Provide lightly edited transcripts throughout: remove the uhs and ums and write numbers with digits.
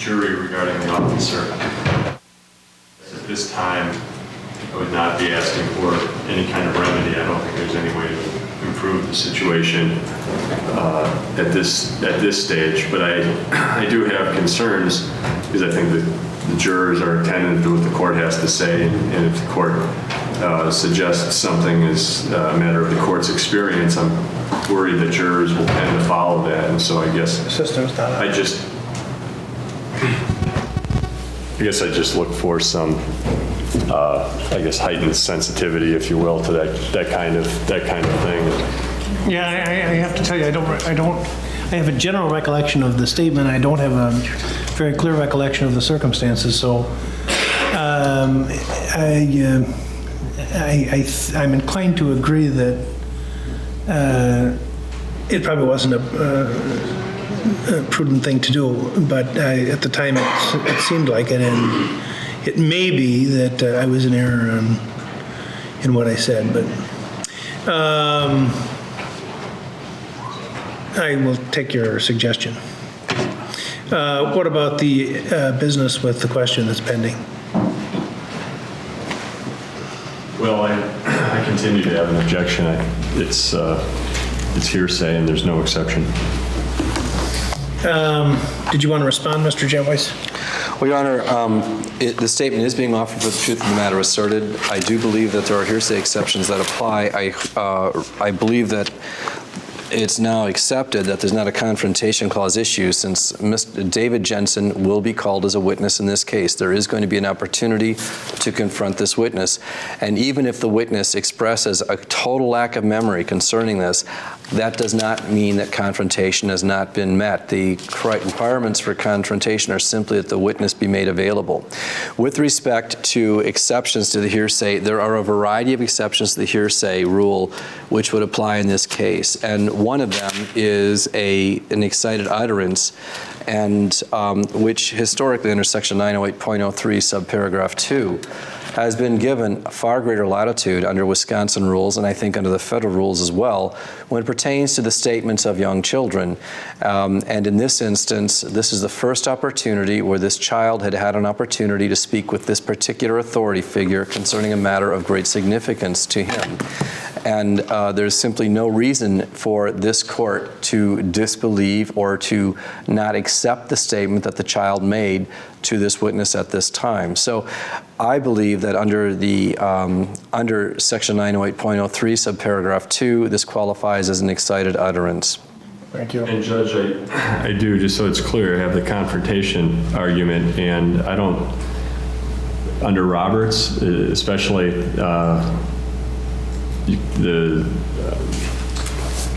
jury regarding the officer. At this time, I would not be asking for any kind of remedy. I don't think there's any way to improve the situation at this stage. But I do have concerns because I think that the jurors are attentive to what the court has to say, and if the court suggests something as a matter of the court's experience, I'm worried that jurors will tend to follow that, and so I guess I just look for some, heightened sensitivity, if you will, to that kind of thing. Yeah, I have to tell you, I have a general recollection of the statement. I don't have a very clear recollection of the circumstances. So I'm inclined to agree that it probably wasn't a prudent thing to do, but at the time it seemed like it, and it may be that I was in error in what I said, but I will take your suggestion. What about the business with the question that's pending? Well, I continue to have an objection. It's hearsay and there's no exception. Did you want to respond, Mr. Jetweiss? Well, Your Honor, the statement is being offered for the truth of the matter asserted. I do believe that there are hearsay exceptions that apply. I believe that it's now accepted that there's not a confrontation clause issue since Mr. David Jensen will be called as a witness in this case. There is going to be an opportunity to confront this witness. And even if the witness expresses a total lack of memory concerning this, that does not mean that confrontation has not been met. The requirements for confrontation are simply that the witness be made available. With respect to exceptions to the hearsay, there are a variety of exceptions to the hearsay rule which would apply in this case. And one of them is an excited utterance, and which historically under section 908.03 subparagraph 2 has been given far greater latitude under Wisconsin rules, and I think under the federal rules as well, when it pertains to the statements of young children. And in this instance, this is the first opportunity where this child had had an opportunity to speak with this particular authority figure concerning a matter of great significance to him. And there's simply no reason for this court to disbelieve or to not accept the statement that the child made to this witness at this time. So I believe that under section 908.03 subparagraph 2, this qualifies as an excited utterance. Thank you. And Judge, I do, just so it's clear, I have the confrontation argument, and I don't, under Roberts, especially the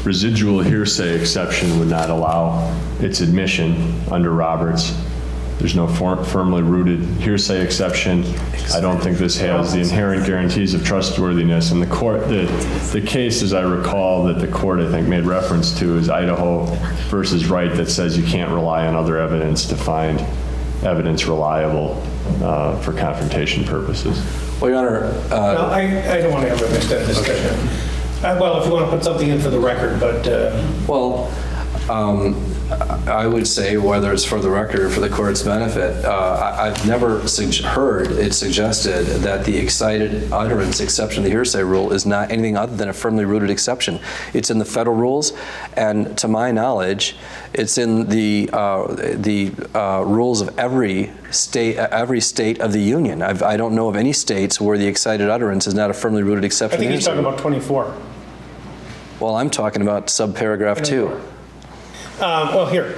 residual hearsay exception would not allow its admission under Roberts. There's no firmly rooted hearsay exception. I don't think this has the inherent guarantees of trustworthiness. And the case, as I recall, that the court, I think, made reference to is Idaho versus Wright, that says you can't rely on other evidence to find evidence reliable for confrontation purposes. Well, Your Honor. Well, I don't want to have an extended discussion. Well, if you want to put something in for the record, but... I would say, whether it's for the record or for the court's benefit, I've never heard it suggested that the excited utterance exception to the hearsay rule is not anything other than a firmly rooted exception. It's in the federal rules, and to my knowledge, it's in the rules of every state of the union. I don't know of any states where the excited utterance is not a firmly rooted exception. I think he's talking about 24. Well, I'm talking about subparagraph 2. Well, here,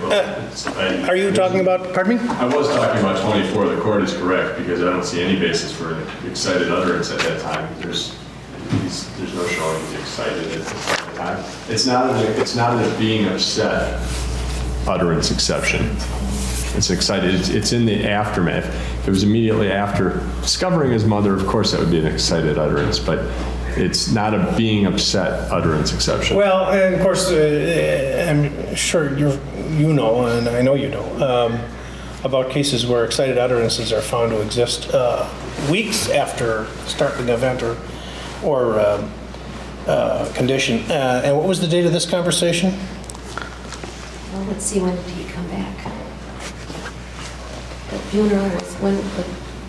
are you talking about, pardon me? I was talking about 24. The court is correct because I don't see any basis for excited utterance at that time. There's no showing he's excited at the time. It's not a being upset utterance exception. It's excited. It's in the aftermath. If it was immediately after discovering his mother, of course that would be an excited utterance, but it's not a being upset utterance exception. Well, and of course, I'm sure you know, and I know you know, about cases where excited utterances are found to exist weeks after starting an event or condition. And what was the date of this conversation? Well, let's see, when did he come back? the funeral was when,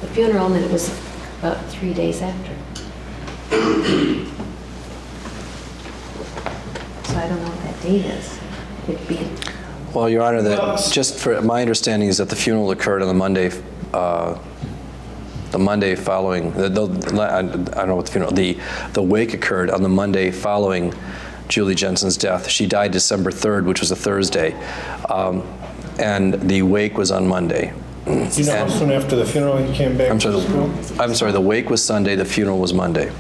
the funeral, and it was about 3 days after. So I don't know what that date is. It'd be, Well, Your Honor, Well, that, just for, my understanding is that the funeral occurred on the Monday following, I don't know what the funeral, the wake occurred on the Monday following Julie Jensen's death. She died December 3rd, which was a Thursday, and the wake was on Monday. Do you know how soon after the funeral he came back I'm to school? sorry, the wake was Sunday, the funeral was Monday. Do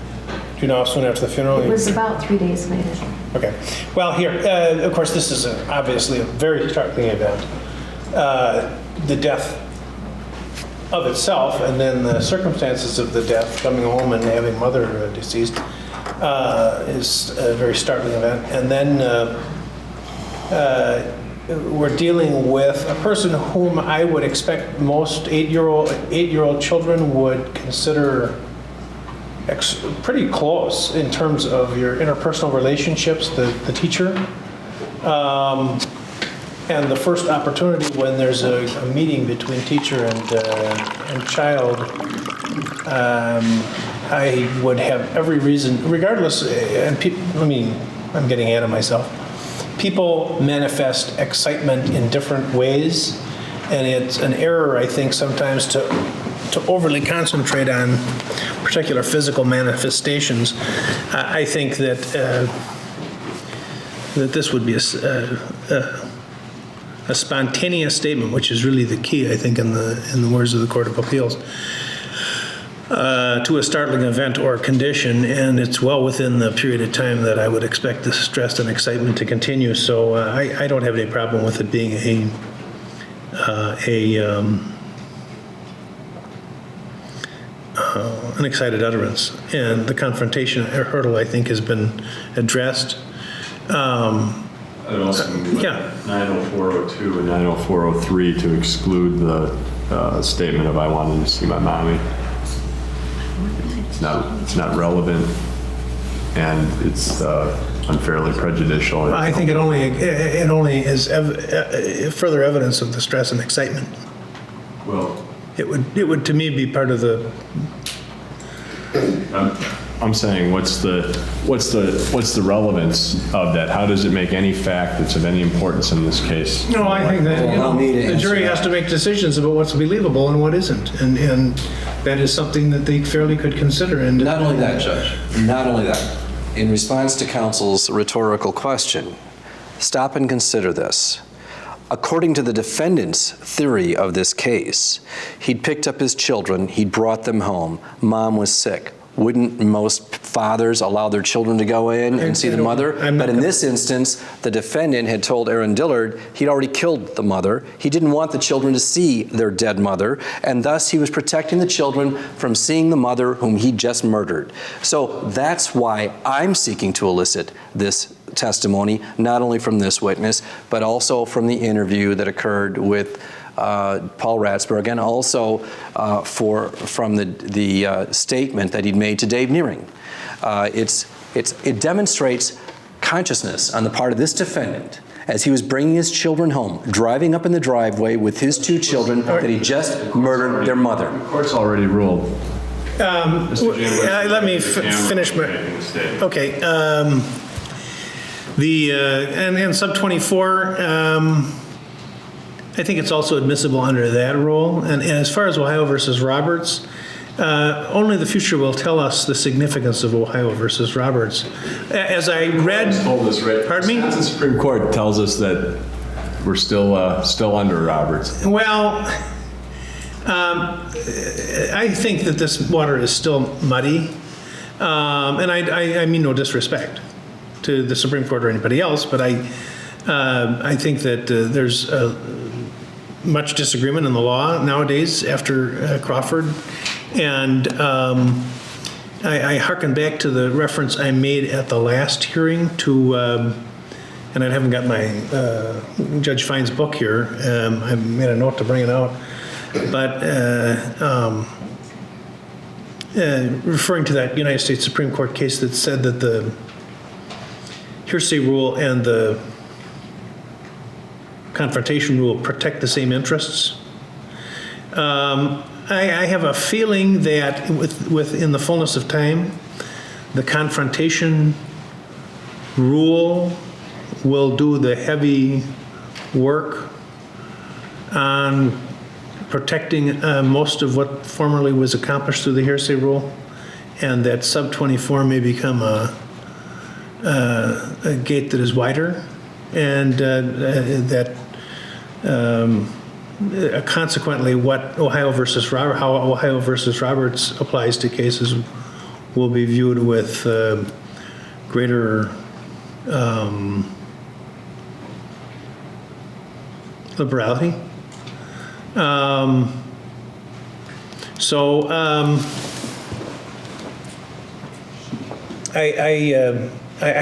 you know how soon after the funeral? it was about 3 days later. Okay. Well, here, of course, this is obviously a very startling event. The death of itself, and then the circumstances of the death, coming home and having mother deceased, is a very startling event. And then we're dealing with a person whom I would expect most eight-year-old children would consider pretty close in terms of your interpersonal relationships, the teacher. And the first opportunity when there's a meeting between teacher and child, I would have every reason, regardless, and I'm getting ahead of myself. People manifest excitement in different ways, and it's an error, I think, sometimes to overly concentrate on particular physical manifestations. I think that this would be a spontaneous statement, which is really the key, I think, in the words of the Court of Appeals, to a startling event or condition, and it's well within the period of time that I would expect the stress and excitement to continue. So I don't have any problem with it being an excited utterance, and the confrontation hurdle, I think, has been addressed. I'd also move Yeah. 90402 and 90403 to exclude the statement of "I wanted to see my mommy." It's not relevant, and it's unfairly prejudicial. I think it only is further evidence of the stress and excitement. Well, It would to me be part of the. I'm saying, what's the relevance of that? How does it make any fact that's of any importance in this case? No, I think that Allow me to the jury answer has to make decisions about what's believable and what isn't, and that is something that they fairly could consider. And Not only that, Judge, not only that. In response to counsel's rhetorical question, stop and consider this. According to the defendant's theory of this case, he'd picked up his children, he'd brought them home, mom was sick. Wouldn't most fathers allow their children to go in and see the mother? But in this instance, the defendant had told Aaron Dillard he'd already killed the mother. He didn't want the children to see their dead mother, and thus he was protecting the children from seeing the mother whom he just murdered. So that's why I'm seeking to elicit this testimony, not only from this witness, but also from the interview that occurred with Paul Ratzberg, and also from the statement that he'd made to Dave Nearing. It demonstrates consciousness on the part of this defendant as he was bringing his children home, driving up in the driveway with his two children, that he just murdered their mother. The court's already ruled. let me finish my. Okay. And sub 24. I think it's also admissible under that rule. And as far as Ohio versus Roberts, only the future will tell us the significance of Ohio versus Roberts. As I read, pardon me? The Supreme Court tells us that we're still under Roberts. Well, I think that this water is still muddy, and I mean no disrespect to the Supreme Court or anybody else, but I think that there's much disagreement in the law nowadays after Crawford, and I hearken back to the reference I made at the last hearing to, and I haven't got my Judge Fine's book here. I made a note to bring it out, but referring to that United States Supreme Court case that said that the hearsay rule and the confrontation rule protect the same interests. I have a feeling that within the fullness of time, the confrontation rule will do the heavy work on protecting most of what formerly was accomplished through the hearsay rule, and that sub 24 may become a gate that is wider, and that consequently what how Ohio versus Roberts applies to cases will be viewed with greater liberality. I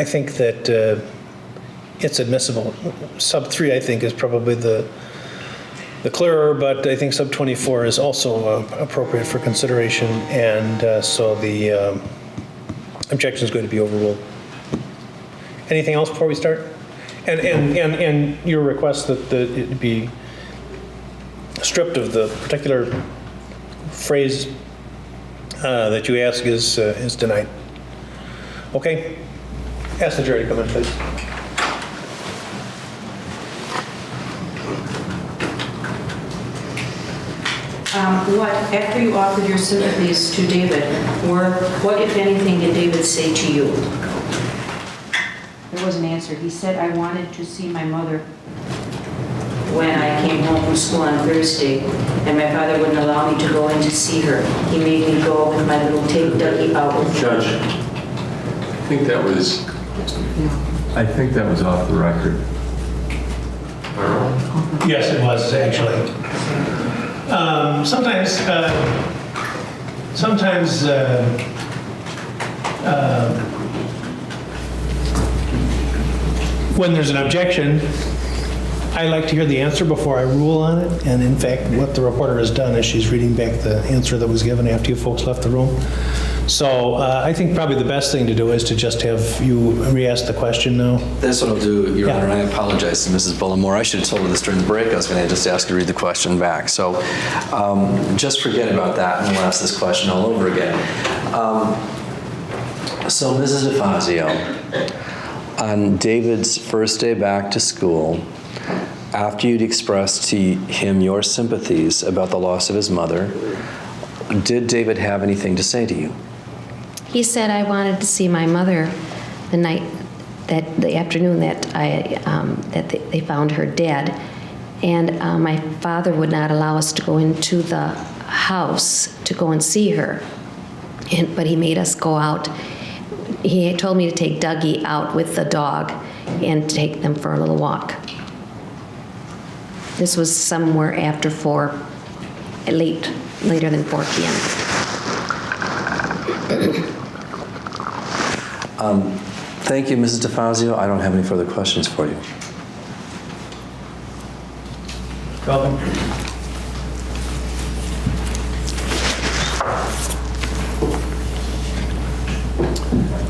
think that it's admissible. Sub 3, I think, is probably the clearer, but I think sub 24 is also appropriate for consideration, and so the objection is going to be overruled. Anything else before we start? And your request that it be stripped of the particular phrase that you ask is denied. Okay. Ask the jury to come in, please. After you offered your sympathies to David, what, if anything, did David say to you? There was an answer. He said, I wanted to see my mother. When I came home from school on Thursday, and my father wouldn't allow me to go in to see her, he made me go with my little tape Dougie out. Judge, I think that was off the record. Yes, it was actually. Sometimes when there's an objection, I like to hear the answer before I rule on it. And in fact, what the reporter has done is she's reading back the answer that was given after you folks left the room. So I think probably the best thing to do is to just have you re-ask the question now. That's what I'll do, Your Yeah. Honor, and I apologize to Mrs. Bullimore. I should have told her this during the break. I was going to just ask her to read the question back. So just forget about that, and we'll ask this question all over again. So Mrs. DeFazio, on David's first day back to school, after you'd expressed to him your sympathies about the loss of his mother, did David have anything to say to you? He said I wanted to see my mother the afternoon that they found her dead, and my father would not allow us to go into the house to go and see her, but he made us go out. He told me to take Dougie out with the dog and take them for a little walk. This was somewhere after 4, later than 4 p.m. Thank you, Mrs. DeFazio. I don't have any further questions for you. Welcome.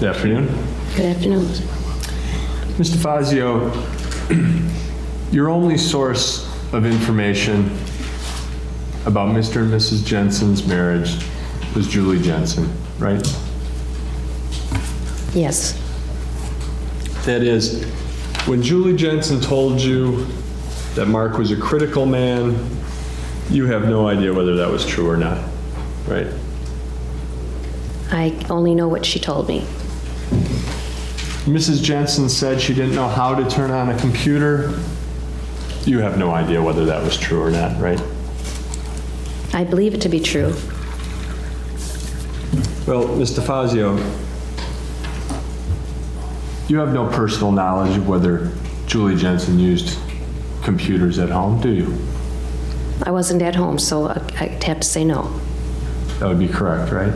Good afternoon. Good afternoon. Mr. Fazio, your only source of information about Mr. and Mrs. Jensen's marriage was Julie Jensen, right? Yes. That is, when Julie Jensen told you that Mark was a critical man, you have no idea whether that was true or not, right? I only know what she told me. Mrs. Jensen said she didn't know how to turn on a computer. You have no idea whether that was true or not, right? I believe it to be true. Well, Mr. Fazio, you have no personal knowledge of whether Julie Jensen used computers at home, do you? I wasn't at home, so I'd have to say no. That would be correct, right?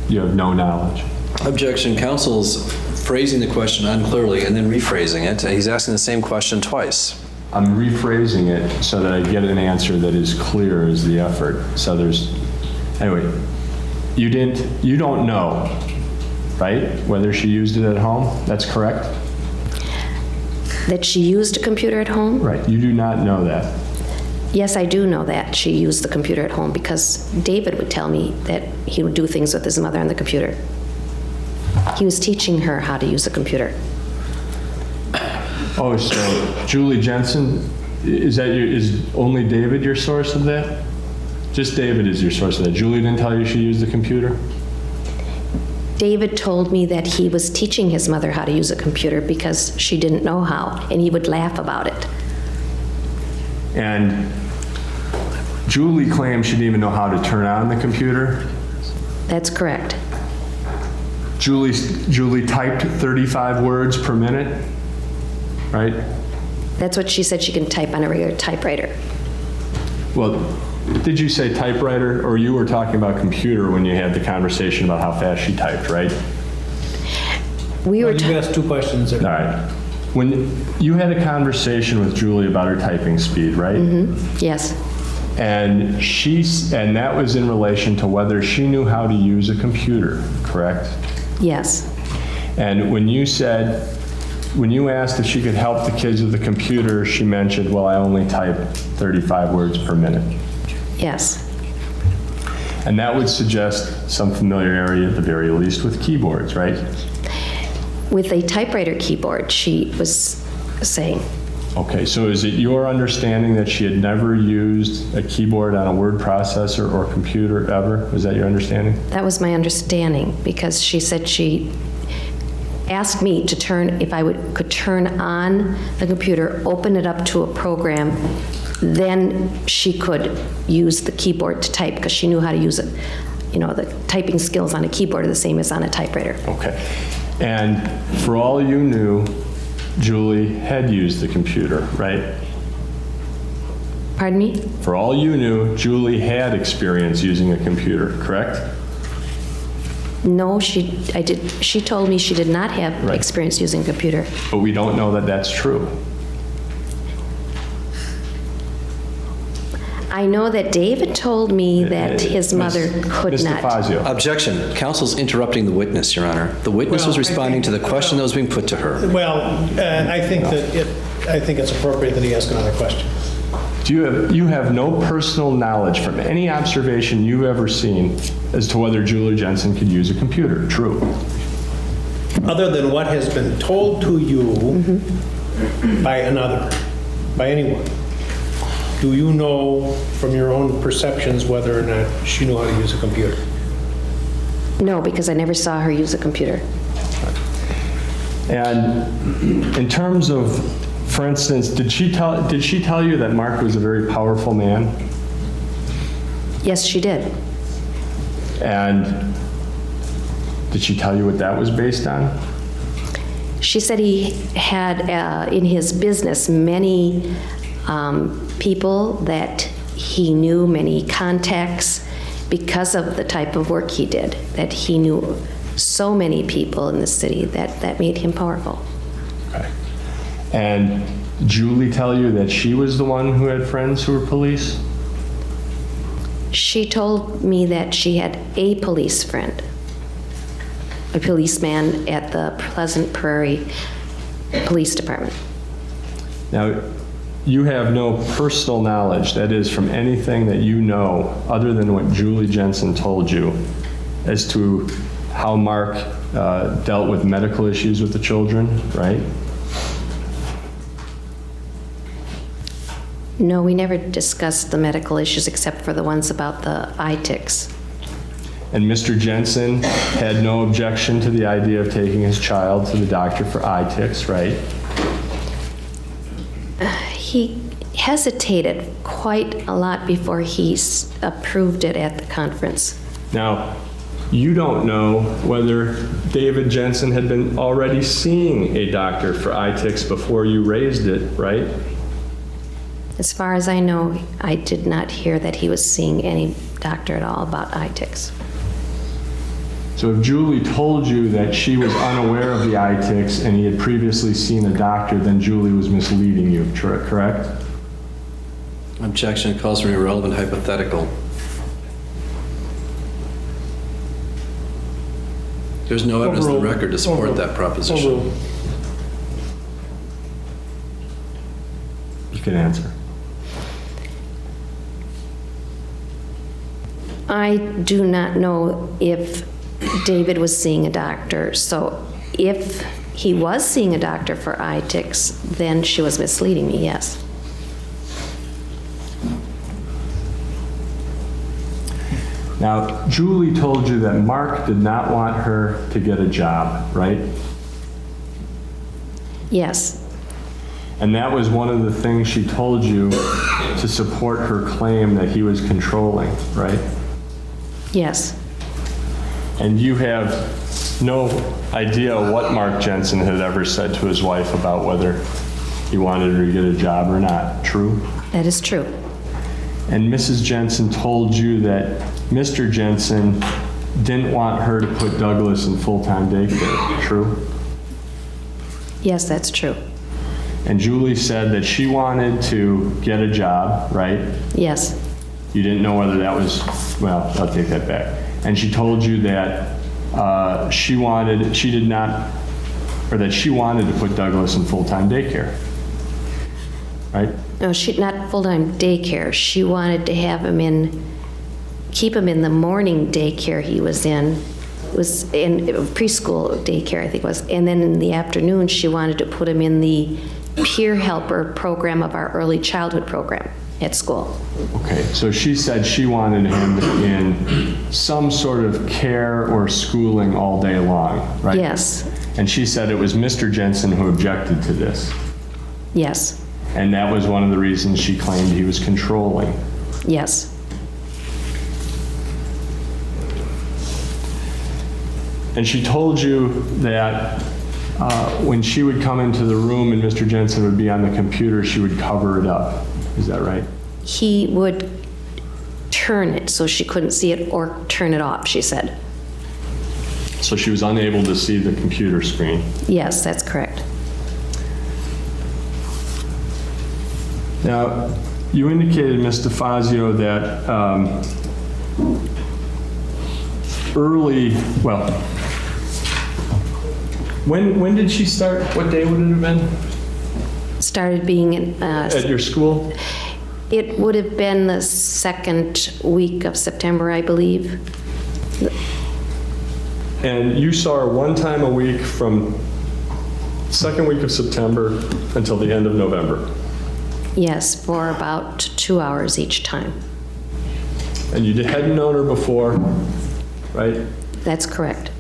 You have no knowledge. Objection. Counsel's phrasing the question unclearly and then rephrasing it. He's asking the same question twice. I'm rephrasing it so that I get an answer that is clear as the effort. So anyway, you don't know, right, whether she used it at home? That's correct? That she used a computer at home? Right, you do not know that. Yes, I do know that she used the computer at home because David would tell me that he would do things with his mother on the computer. He was teaching her how to use the computer. Oh, so Julie Jensen, is only David your source of that? Just David is your source of that. Julie didn't tell you she used the computer? David told me that he was teaching his mother how to use a computer because she didn't know how, and he would laugh about it. And Julie claims she didn't even know how to turn on the computer. That's correct. Julie typed 35 words per minute, right? That's what she said she can type on a regular typewriter. Well, did you say typewriter, or you were talking about computer when you had the conversation about how fast she typed, right? We were You asked two questions there. All right. When you had a conversation with Julie about her typing speed, right? Yes, And that was in relation to whether she knew how to use a computer, correct? yes, And when you asked if she could help the kids with the computer, she mentioned, well, I only type 35 words per minute. yes, And that would suggest some familiarity at the very least with keyboards, right? with a typewriter keyboard, she was saying. Okay, so is it your understanding that she had never used a keyboard on a word processor or computer ever? Was that your understanding? That was my understanding, because she said she asked me to could turn on the computer, open it up to a program, then she could use the keyboard to type, because she knew how to use it. You know, the typing skills on a keyboard are the same as on a typewriter. Okay. And for all you knew, Julie had used the computer, right? Pardon me? For all you knew, Julie had experience using a computer, correct? No, she told me she did not have Right. experience using a computer. But we don't know that that's true. I know that David told me that his mother could Ms. not. DeFazio. Objection. Counsel's interrupting the witness, Your Honor. The witness was Well, I responding to the think- question that was being put to her. Well, I think it's appropriate that he ask another question. You have no personal knowledge from any observation you've ever seen as to whether Julie Jensen could use a computer, true? Other than what has been told to you by another, by anyone, do you know from your own perceptions whether or not she knew how to use a computer? No, because I never saw her use a computer. And in terms of, for instance, did she tell you that Mark was a very powerful man? Yes, she did. And did she tell you what that was based on? She said he had in his business many people that he knew, many contacts, because of the type of work he did, that he knew so many people in the city that made him powerful. Okay. And Julie tell you that she was the one who had friends who were police? She told me that she had a police friend, a policeman at the Pleasant Prairie Police Department. Now, you have no personal knowledge, that is, from anything that you know, other than what Julie Jensen told you, as to how Mark dealt with medical issues with the children, right? No, we never discussed the medical issues except for the ones about the eye ticks. And Mr. Jensen had no objection to the idea of taking his child to the doctor for eye ticks, right? He hesitated quite a lot before he approved it at the conference. Now, you don't know whether David Jensen had been already seeing a doctor for eye ticks before you raised it, right? As far as I know, I did not hear that he was seeing any doctor at all about eye ticks. So if Julie told you that she was unaware of the eye ticks and he had previously seen a doctor, then Julie was misleading you, correct? Objection. It calls for an irrelevant hypothetical. There's no evidence in the record to support that proposition. Overruled. You can answer. I do not know if David was seeing a doctor, so if he was seeing a doctor for eye tics, then she was misleading me, yes. Now, Julie told you that Mark did not want her to get a job, right? Yes, And that was one of the things she told you to support her claim that he was controlling, right? yes, And you have no idea what Mark Jensen had ever said to his wife about whether he wanted her to get a job or not, true? that is true. And Mrs. Jensen told you that Mr. Jensen didn't want her to put Douglas in full-time daycare, true? Yes, that's true. And Julie said that she wanted to get a job, right? Yes, You didn't know whether that was, well, I'll take that back. And she told you that she wanted to put Douglas in full-time daycare, right? no, not full-time daycare. She wanted to have him keep him in the morning daycare he was in preschool daycare, I think it was. And then in the afternoon, she wanted to put him in the peer helper program of our early childhood program at school. Okay, so she said she wanted him in some sort of care or schooling all day long, right? Yes, And she said it was Mr. Jensen who objected to this. yes, And that was one of the reasons she claimed he was controlling. yes, And she told you that when she would come into the room and Mr. Jensen would be on the computer, she would cover it up. Is that right? he would turn it so she couldn't see it or turn it off, she said. So she was unable to see the computer screen. Yes, that's correct. Now, you indicated, Ms. DeFazio, that when did she start? What day would it have been Started being, at your school? it would have been the second week of September, I believe. And you saw her one time a week from second week of September until the end of November. Yes, for about 2 hours each time. And you hadn't known her before, right? That's correct.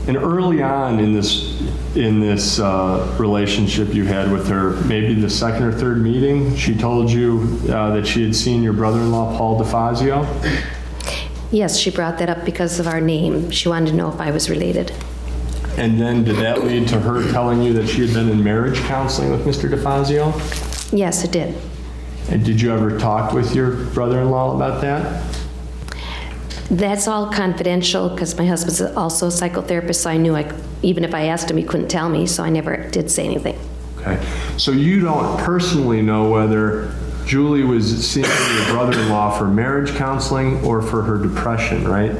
And early on in this relationship you had with her, maybe the second or third meeting, she told you that she had seen your brother-in-law, Paul DeFazio? Yes, she brought that up because of our name. She wanted to know if I was related. And then did that lead to her telling you that she had been in marriage counseling with Mr. DeFazio? Yes, it did. And did you ever talk with your brother-in-law about that? That's all confidential because my husband's also a psychotherapist, so I knew even if I asked him, he couldn't tell me, so I never did say anything. Okay. So you don't personally know whether Julie was seeing your brother-in-law for marriage counseling or for her depression, right?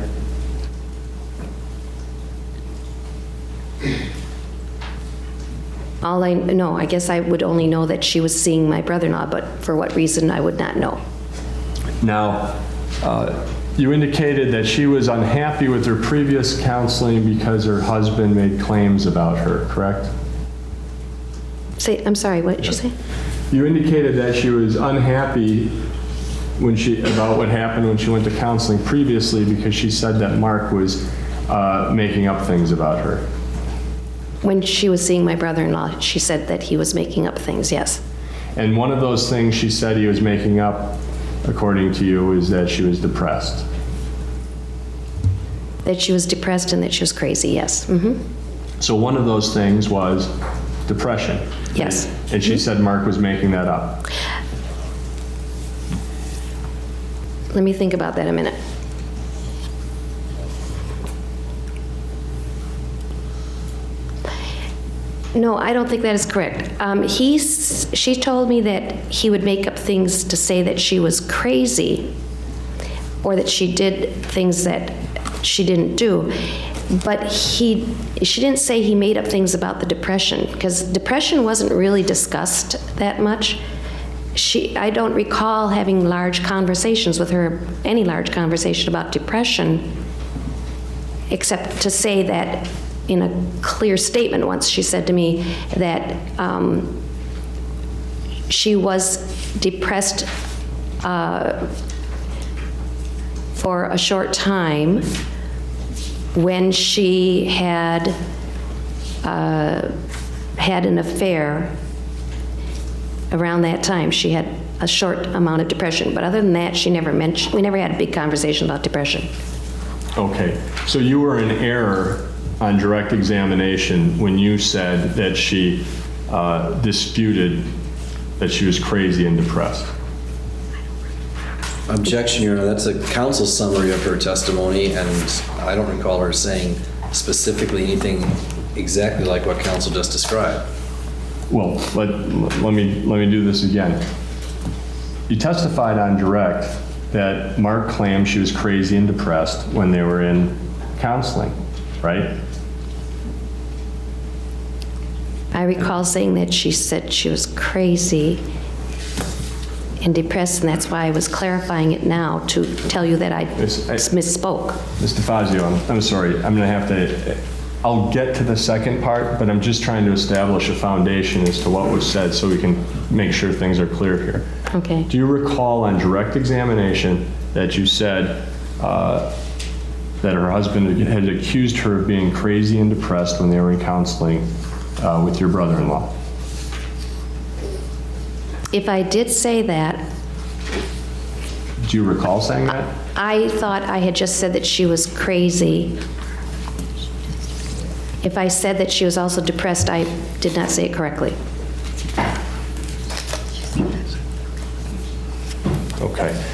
I guess I would only know that she was seeing my brother-in-law, but for what reason, I would not know. Now, you indicated that she was unhappy with her previous counseling because her husband made claims about her, correct? I'm sorry, what did you say? You indicated that she was unhappy about what happened when she went to counseling previously because she said that Mark was making up things about her. When she was seeing my brother-in-law, she said that he was making up things, yes. And one of those things she said he was making up, according to you, is that she was depressed. That she was depressed and that she was crazy, yes. So one of those things was depression. Yes. And she said Mark was making that up. Let me think about that a minute. No, I don't think that is correct. She told me that he would make up things to say that she was crazy or that she did things that she didn't do. But she didn't say he made up things about the depression because depression wasn't really discussed that much. I don't recall having large conversations with her, any large conversation about depression, except to say that in a clear statement once she said to me that she was depressed for a short time when she had had an affair. Around that time, she had a short amount of depression, but other than that, we never had a big conversation about depression. Okay, so you were in error on direct examination when you said that she disputed that she was crazy and depressed. Objection, Your Honor. That's a counsel summary of her testimony, and I don't recall her saying specifically anything exactly like what counsel just described. Well, let me do this again. You testified on direct that Mark claimed she was crazy and depressed when they were in counseling, right? I recall saying that she said she was crazy and depressed, and that's why I was clarifying it now to tell you that I misspoke. Ms. DeFazio, I'm sorry. I'm going to have to, I'll get to the second part, but I'm just trying to establish a foundation as to what was said so we can make sure things are clear here. Okay. Do you recall on direct examination that you said that her husband had accused her of being crazy and depressed when they were in counseling with your brother-in-law? If I did say that, Do you recall saying that? I thought I had just said that she was crazy. If I said that she was also depressed, I did not say it correctly. Okay.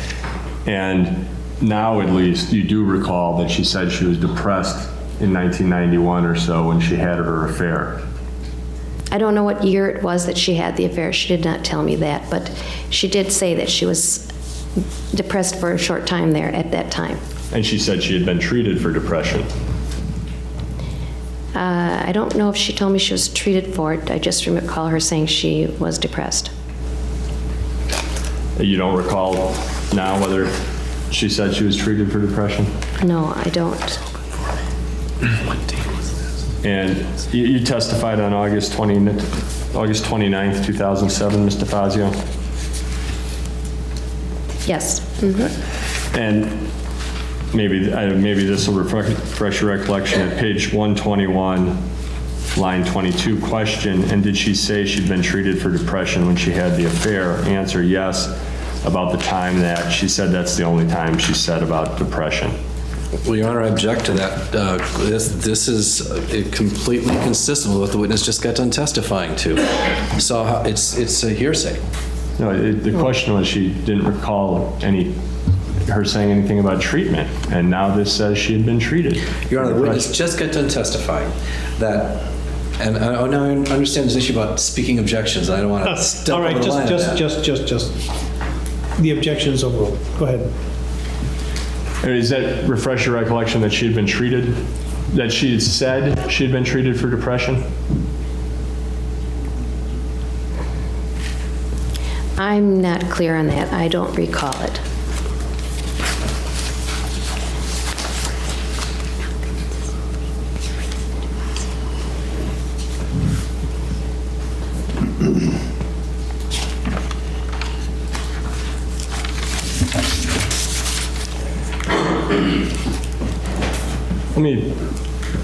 And now at least you do recall that she said she was depressed in 1991 or so when she had her affair. I don't know what year it was that she had the affair. She did not tell me that, but she did say that she was depressed for a short time there at that time. And she said she had been treated for depression. I don't know if she told me she was treated for it. I just recall her saying she was depressed. You don't recall now whether she said she was treated for depression? No, I don't. And you testified on August 29th, 2007, Ms. DeFazio? Yes. Mm-hmm. And maybe this will refresh your recollection. At page 121, line 22, question, and did she say she'd been treated for depression when she had the affair? Answer, yes, about the time that she said that's the only time she said about depression. Well, Your Honor, I object to that. This is completely consistent with what the witness just got done testifying to. So it's a hearsay. No, the question was she didn't recall her saying anything about treatment, and now this says she had been treated. Your Honor, the witness just got done testifying that, and now I understand this issue about speaking objections, and I don't want to step All right, over the line of that. just, the objection is overruled. Go ahead. Does that refresh your recollection that she had been treated, that she had said she had been treated for depression? I'm not clear on that. I don't recall it. Let me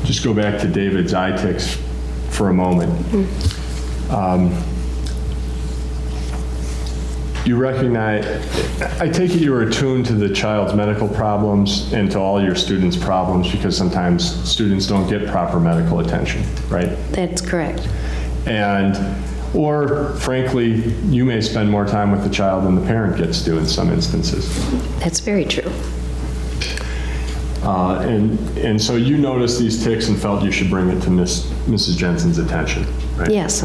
just go back to David's eye ticks for a moment. You recognize, I take it you were attuned to the child's medical problems and to all your students' problems because sometimes students don't get proper medical attention, right? That's correct. Or frankly, you may spend more time with the child than the parent gets to in some instances. That's very true. And so you noticed these tics and felt you should bring it to Mrs. Jensen's attention, right? Yes.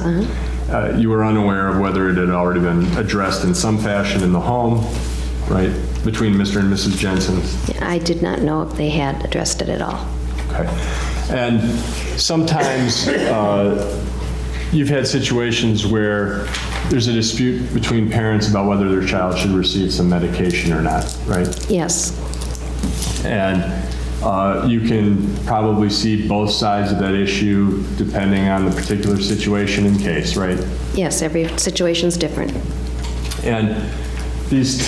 You were unaware of whether it had already been addressed in some fashion in the home, right, between Mr. and Mrs. Jensen? I did not know if they had addressed it at all. Okay. And sometimes you've had situations where there's a dispute between parents about whether their child should receive some medication or not, right? Yes, And you can probably see both sides of that issue depending on the particular situation and case, right? yes, every situation's different. And these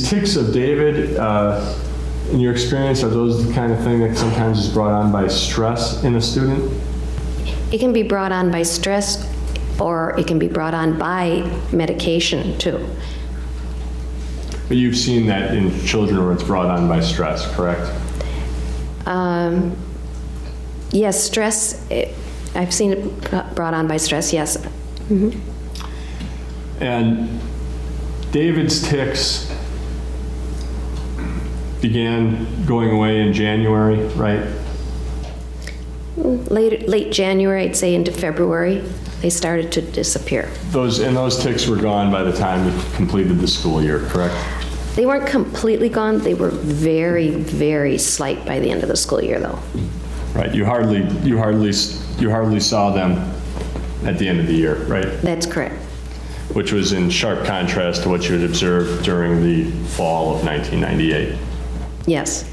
tics of David, in your experience, are those the kind of thing that sometimes is brought on by stress in a student? It can be brought on by stress, or it can be brought on by medication, too. But you've seen that in children where it's brought on by stress, correct? Yes, stress, I've seen it brought on by stress, yes. And David's tics began going away in January, right? Late January, I'd say into February, they started to disappear. Those tics were gone by the time you completed the school year, correct? They weren't completely gone, they were very, very slight by the end of the school year, though. Right, you hardly saw them at the end of the year, right? That's correct. Which was in sharp contrast to what you had observed during the fall of 1998. Yes.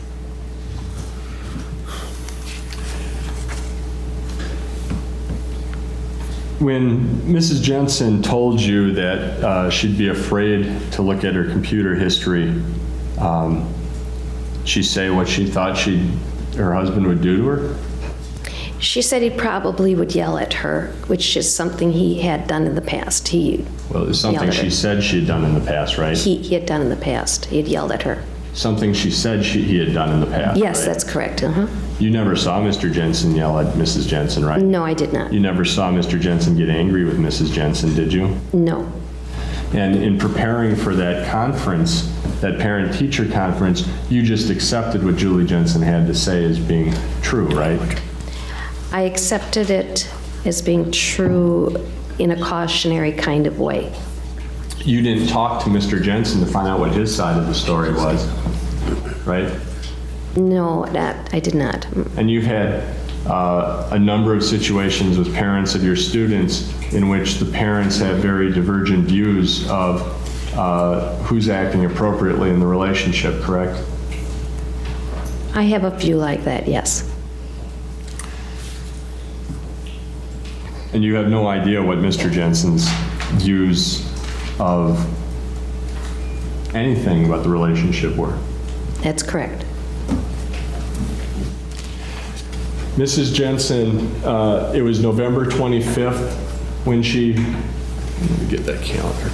When Mrs. Jensen told you that she'd be afraid to look at her computer history, she say what she thought her husband would do to her? She said he probably would yell at her, which is something he had done in the past. Well, it's something yelled at she her. said she had done in the past, right? He had done in the past. He had yelled at her. Something she said he had done in the past, Yes, right? that's correct. Uh-huh. You never saw Mr. Jensen yell at Mrs. Jensen, right? No, I did not. You never saw Mr. Jensen get angry with Mrs. Jensen, did you? No. And in preparing for that conference, that parent-teacher conference, you just accepted what Julie Jensen had to say as being true, right? I accepted it as being true in a cautionary kind of way. You didn't talk to Mr. Jensen to find out what his side of the story was, right? No, that I did not. And you've had a number of situations with parents of your students in which the parents have very divergent views of who's acting appropriately in the relationship, correct? I have a few like that, yes. And you have no idea what Mr. Jensen's views of anything about the relationship were. That's correct. Mrs. Jensen, it was November 25th when she, let me get that calendar.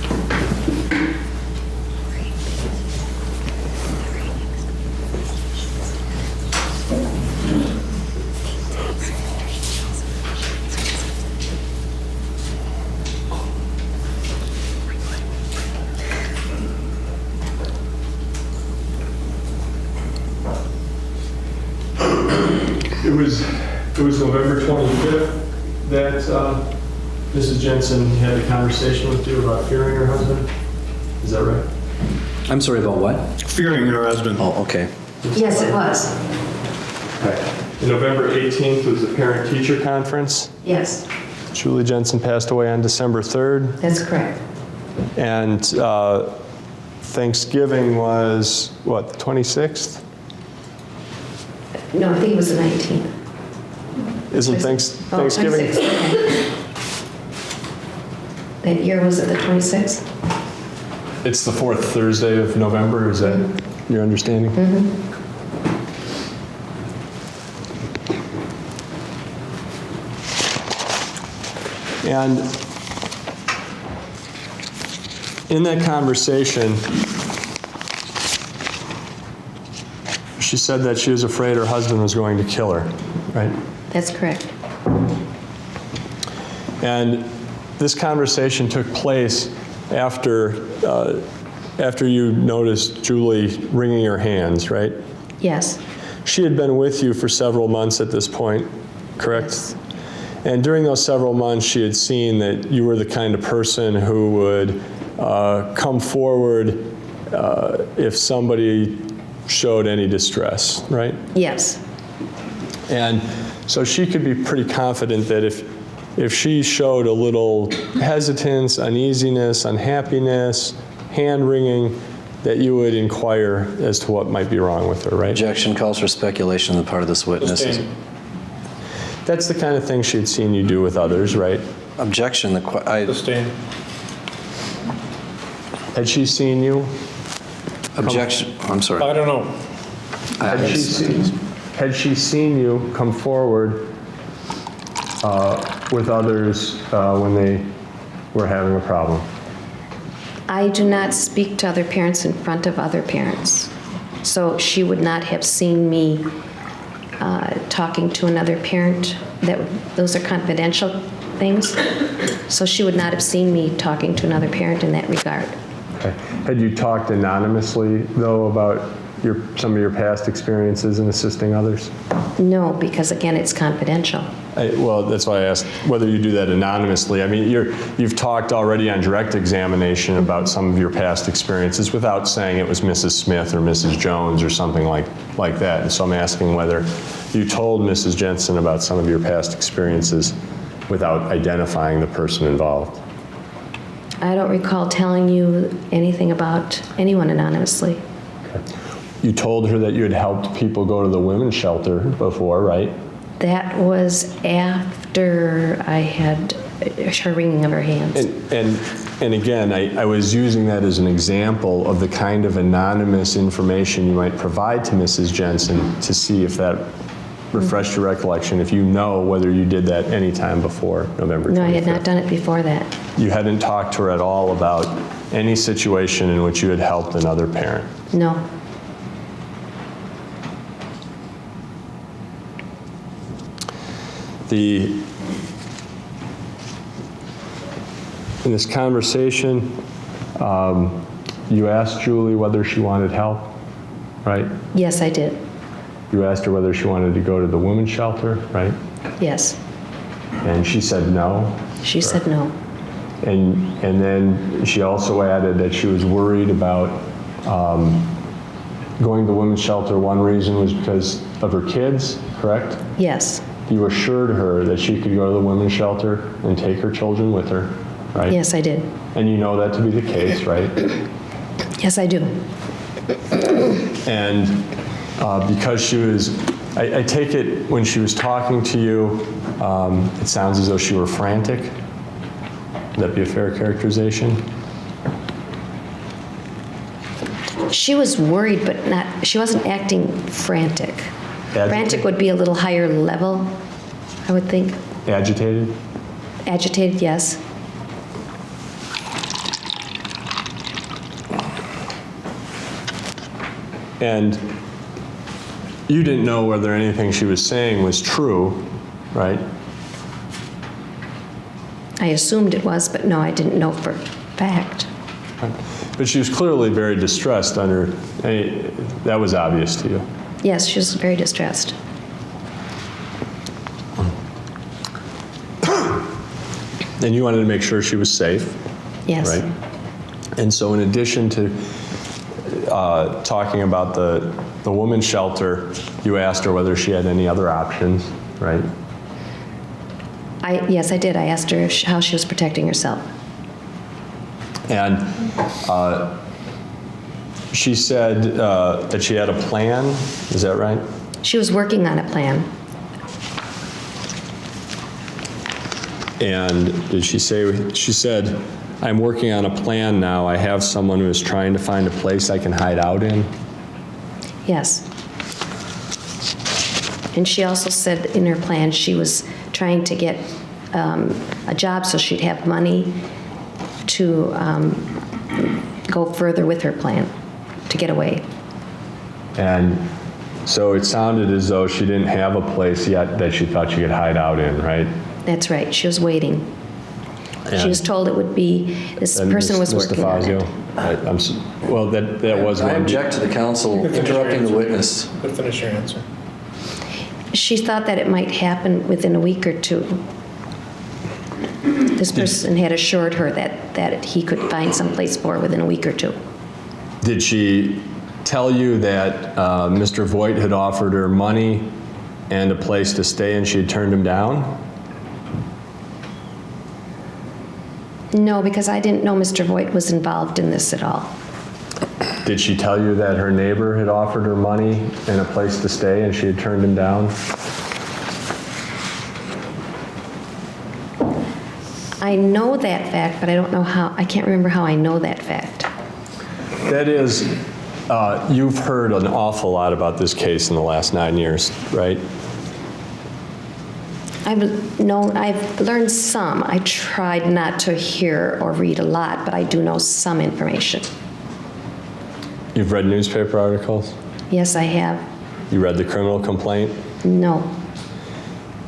It was November 25th that Mrs. Jensen had a conversation with you about fearing her husband. Is that right? I'm sorry, about what? Fearing her husband. Oh, okay. Yes, it was. Right. November 18th was the parent-teacher conference. Yes, Julie Jensen passed away on December 3rd. that's correct. And Thanksgiving was, what, the 26th? No, I think it was the 19th. Isn't Thanksgiving? 26th, okay. That year, was it the 26th? It's the fourth Thursday of November, is that your understanding? And in that conversation, she said that she was afraid her husband was going to kill her, right? That's correct. And this conversation took place after you noticed Julie wringing her hands, right? Yes, She had been with you for several months at this point, correct? And during those several months, she had seen that you were the kind of person who would come forward if somebody showed any distress, right? yes, And so she could be pretty confident that if she showed a little hesitance, uneasiness, unhappiness, hand-wringing, that you would inquire as to what might be wrong with her, right? Objection calls for speculation on the part of this witness. That's the kind of thing she'd seen you do with others, right? Objection, Sustained. Had she seen you? objection, I'm sorry. I don't know. Had she seen you come forward with others when they were having a problem? I do not speak to other parents in front of other parents. So she would not have seen me talking to another parent. Those are confidential things. So she would not have seen me talking to another parent in that regard. Okay. Had you talked anonymously, though, about some of your past experiences in assisting others? No, because again, it's confidential. Well, that's why I asked whether you do that anonymously. I mean, you've talked already on direct examination about some of your past experiences without saying it was Mrs. Smith or Mrs. Jones or something like that. And so I'm asking whether you told Mrs. Jensen about some of your past experiences without identifying the person involved. I don't recall telling you anything about anyone anonymously. Okay. You told her that you had helped people go to the women's shelter before, right? That was after I had her wringing of her hands. And again, I was using that as an example of the kind of anonymous information you might provide to Mrs. Jensen to see if that refreshed your recollection, if you know whether you did that any time before November 25th. No, I had not done it before that. You hadn't talked to her at all about any situation in which you had helped another parent? No. In this conversation, you asked Julie whether she wanted help, right? Yes, I did. You asked her whether she wanted to go to the women's shelter, right? Yes. And she said no. She said no. And then she also added that she was worried about going to the women's shelter. One reason was because of her kids, correct? Yes. You assured her that she could go to the women's shelter and take her children with her, right? Yes, I did. And you know that to be the case, right? Yes, I do. And because she was, I take it when she was talking to you, it sounds as though she were frantic. Would that be a fair characterization? She was worried, but she wasn't acting frantic. Agitated? Frantic would be a little higher level, I would think. Agitated? Agitated, yes. And you didn't know whether anything she was saying was true, right? I assumed it was, but no, I didn't know for fact. But she was clearly very distressed under, that was obvious to you. Yes, she was very distressed. And you wanted to make sure she was safe, Yes. right? And so in addition to talking about the woman's shelter, you asked her whether she had any other options, right? Yes, I did. I asked her how she was protecting herself. And she said that she had a plan, is that right? She was working on a plan. And did she say, she said, I'm working on a plan now. I have someone who is trying to find a place I can hide out in. Yes. And she also said in her plan she was trying to get a job so she'd have money to go further with her plan, to get away. And so it sounded as though she didn't have a place yet that she thought she could hide out in, right? That's right. She was waiting. She was told it would be, this And person was Ms. working on it. DeFazio, well, that was I one. object to the counsel interrupting the witness. But finish your answer. She thought that it might happen within a week or two. This person had assured her that he could find some place for her within a week or two. Did she tell you that Mr. Voigt had offered her money and a place to stay and she had turned him down? No, because I didn't know Mr. Voigt was involved in this at all. Did she tell you that her neighbor had offered her money and a place to stay and she had turned him down? I know that fact, but I don't know how, I can't remember how I know that fact. That is, you've heard an awful lot about this case in the last 9 years, right? I've learned some. I tried not to hear or read a lot, but I do know some information. You've read newspaper articles? Yes, I have. You read the criminal complaint? No.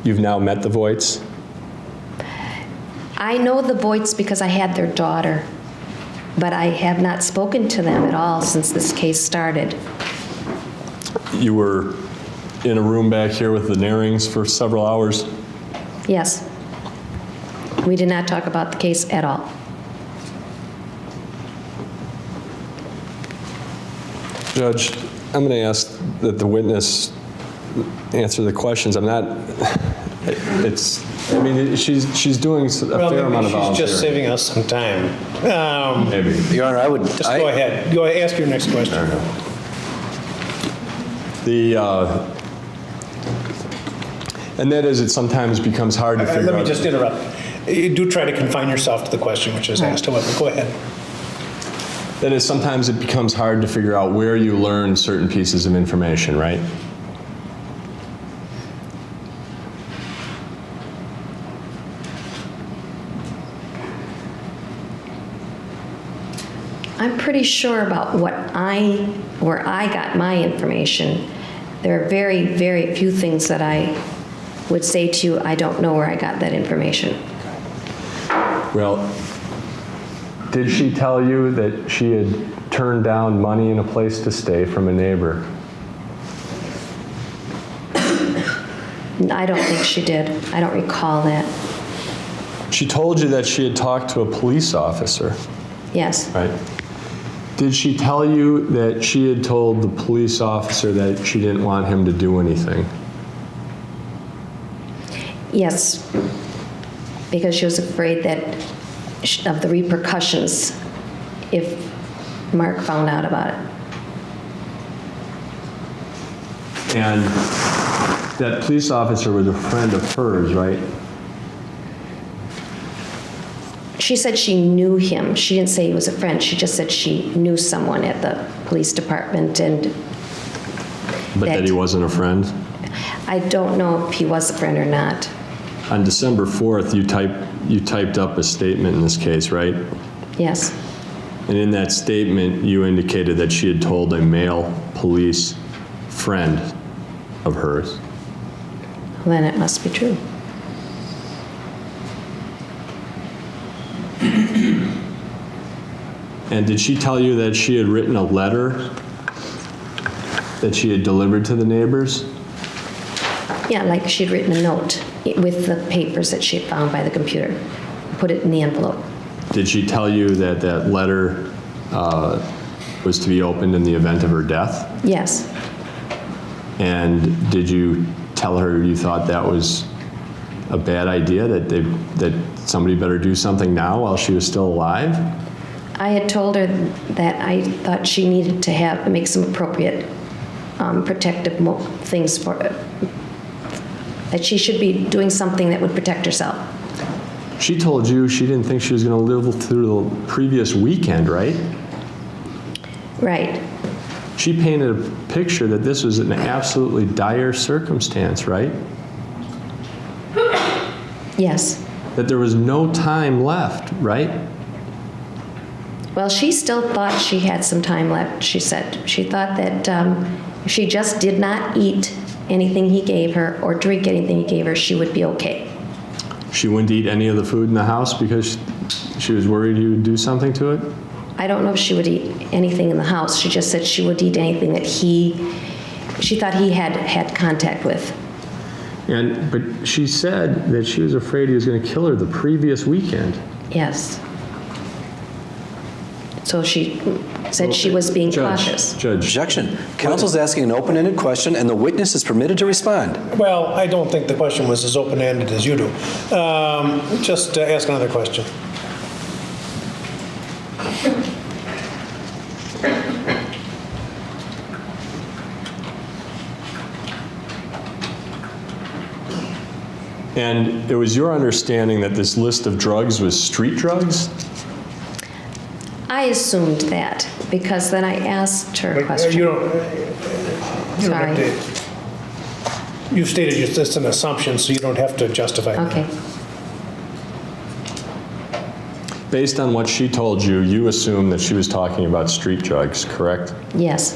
You've now met the Voights? I know the Voights because I had their daughter, but I have not spoken to them at all since this case started. You were in a room back here with the Narings for several hours? Yes. We did not talk about the case at all. Judge, I'm going to ask that the witness answer the questions. I'm not, I mean, she's doing a fair amount of volunteering. She's just saving us some time. Maybe. Your Honor, I would... Just go ahead. Go ahead, ask your next question. And that is, it sometimes becomes hard to figure out... Let me just interrupt. You do try to confine yourself to the question which is asked. However, go ahead. That is, sometimes it becomes hard to figure out where you learn certain pieces of information, right? I'm pretty sure about where I got my information. There are very, very few things that I would say to you, I don't know where I got that information. Well, did she tell you that she had turned down money and a place to stay from a neighbor? I don't think she did. I don't recall that. She told you that she had talked to a police officer, Yes. right? Did she tell you that she had told the police officer that she didn't want him to do anything? Yes. Because she was afraid that of the repercussions if Mark found out about it. And that police officer was a friend of hers, right? She said she knew him. She didn't say he was a friend. She just said she knew someone at the police department and... But that he wasn't a friend? I don't know if he was a friend or not. On December 4th, you typed up a statement in this case, right? Yes. And in that statement, you indicated that she had told a male police friend of hers. Well, then it must be true. And did she tell you that she had written a letter that she had delivered to the neighbors? Yeah, like she'd written a note with the papers that she had found by the computer. Put it in the envelope. Did she tell you that that letter was to be opened in the event of her death? Yes. And did you tell her you thought that was a bad idea, that somebody better do something now while she was still alive? I had told her that I thought she needed to make some appropriate protective things for that she should be doing something that would protect herself. She told you she didn't think she was going to live through the previous weekend, right? Right. She painted a picture that this was an absolutely dire circumstance, right? Yes. That there was no time left, right? Well, she still thought she had some time left, she said. She thought that if she just did not eat anything he gave her or drink anything he gave her, she would be okay. She wouldn't eat any of the food in the house because she was worried he would do something to it? I don't know if she would eat anything in the house. She just said she would eat anything that she thought he had contact with. But she said that she was afraid he was going to kill her the previous weekend. Yes. So she said she was being cautious. Judge. Objection. Counsel's asking an open-ended question, and the witness is permitted to respond. Well, I don't think the question was as open-ended as you do. Just ask another question. And it was your understanding that this list of drugs was street drugs? I assumed that because then I asked her a You question. don't Sorry. have to, you stated it's an assumption, so you don't have to justify it. Okay. Based on what she told you, you assumed that she was talking about street drugs, correct? Yes.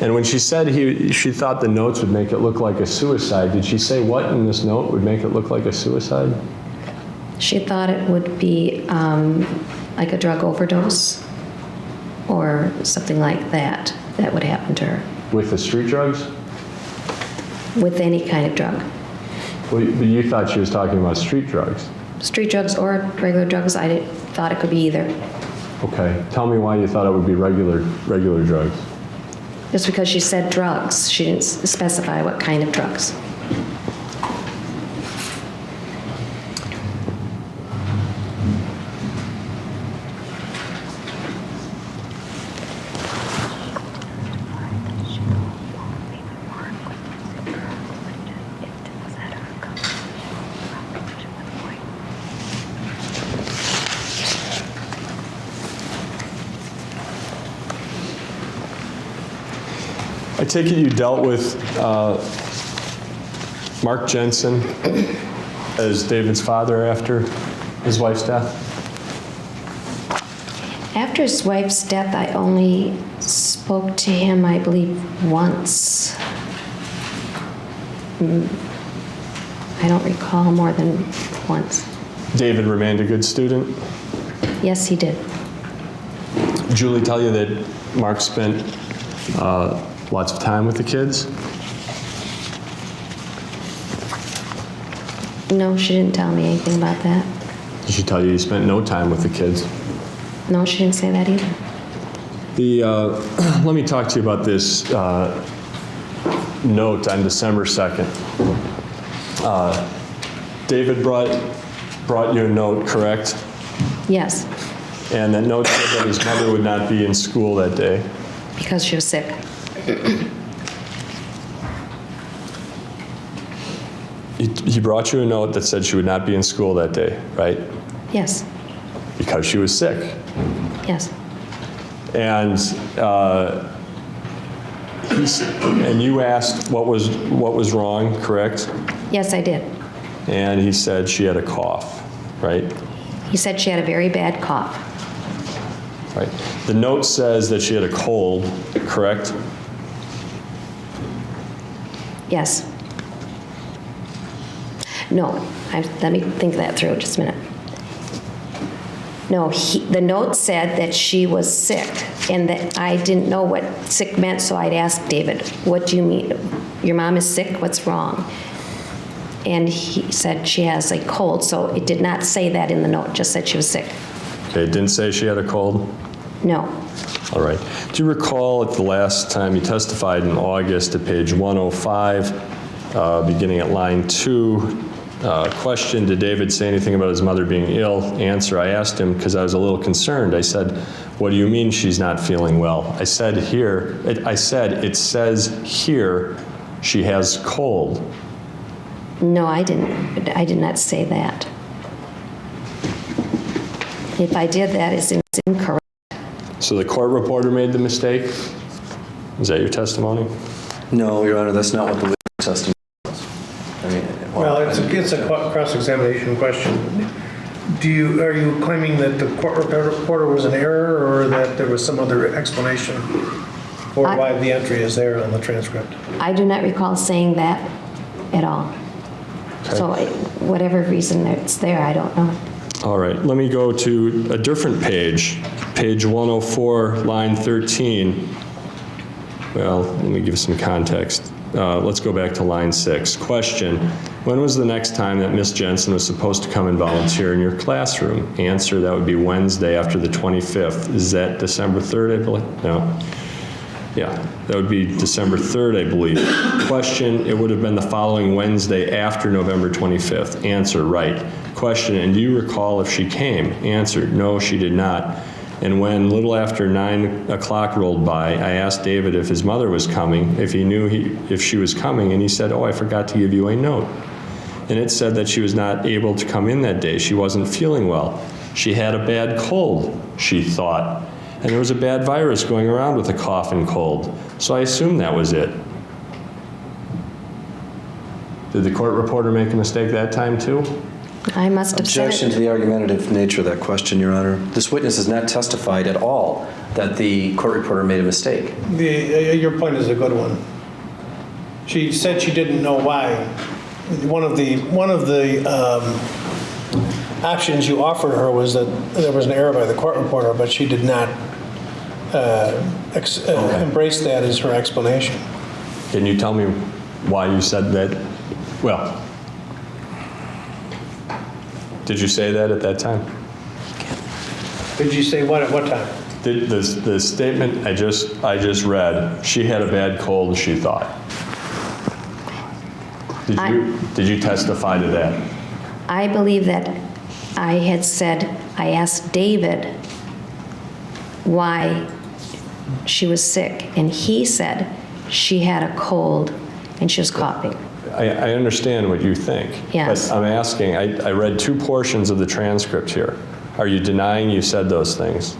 And when she said she thought the notes would make it look like a suicide, did she say what in this note would make it look like a suicide? She thought it would be like a drug overdose or something like that would happen to her With the street drugs? with any kind of drug. Well, but you thought she was talking about street drugs. Street drugs or regular drugs, thought it could be either. Okay. Tell me why you thought it would be regular drugs. Just because she said drugs, she didn't specify what kind of drugs. I take it you dealt with Mark Jensen as David's father after his wife's death? After his wife's death, I only spoke to him, I believe, once. I don't recall more than once. David remained a good student? Yes, he did. Julie tell you that Mark spent lots of time with the kids? No, she didn't tell me anything about that. Did she tell you he spent no time with the kids? No, she didn't say that either. Let me talk to you about this note on December 2nd. David brought you a note, correct? Yes, And that note said that his mother would not be in school that day. because she was sick. He brought you a note that said she would not be in school that day, right? Yes, Because she was sick. yes, And and you asked what was wrong, correct? yes, I did. And he said she had a cough, right? He said she had a very bad cough. Right. The note says that she had a cold, correct? Yes. No, let me think that through just a minute. No, the note said that she was sick and that I didn't know what sick meant, so I'd ask David, what do you mean? Your mom is sick? What's wrong? And he said she has a cold, so it did not say that in the note, just said she was sick. Okay, it didn't say she had a cold? No. All right. Do you recall at the last time you testified in August at page 105, beginning at line 2, question, did David say anything about his mother being ill? Answer, I asked him because I was a little concerned. I said, what do you mean she's not feeling well? I said, it says here she has cold. No, I didn't. I did not say that. If I did that, it's incorrect. So the court reporter made the mistake? Is that your testimony? No, Your Honor, that's not what the witness testimony was. I mean, Well, it's a cross-examination question. Are you claiming that the court reporter was in error or that there was some other explanation for why the entry is there on the transcript? I do not recall saying that at all. Okay. So whatever reason it's there, I don't know. All right, let me go to a different page, page 104, line 13. Well, let me give some context. Let's go back to line 6. Question, when was the next time that Miss Jensen was supposed to come and volunteer in your classroom? Answer, that would be Wednesday after the 25th. Is that December 3rd, I believe? No. Yeah, that would be December 3rd, I believe. Question, it would have been the following Wednesday after November 25th. Answer, right. Question, and do you recall if she came? Answer, no, she did not. And when little after 9 o'clock rolled by, I asked David if his mother was coming, if he knew if she was coming, and he said, "Oh, I forgot to give you a note." And it said that she was not able to come in that day. She wasn't feeling well. She had a bad cold, she thought. And there was a bad virus going around with a cough and cold. So I assumed that was it. Did the court reporter make a mistake that time too? I must have said Objection to it. the argumentative nature of that question, Your Honor. This witness has not testified at all that the court reporter made a mistake. Your point is a good one. She said she didn't know why. One of the options you offered her was that there was an error by the court reporter, but she did not embrace that as her explanation. Can you tell me why you said that? Well, did you say that at that time? Did you say what at what time? The statement I just read, she had a bad cold, she thought. Did you testify to that? I believe that I had said, I asked David why she was sick, and he said she had a cold and she was coughing. I understand what you think. Yes. But I'm asking, I read 2 portions of the transcript here. Are you denying you said those things?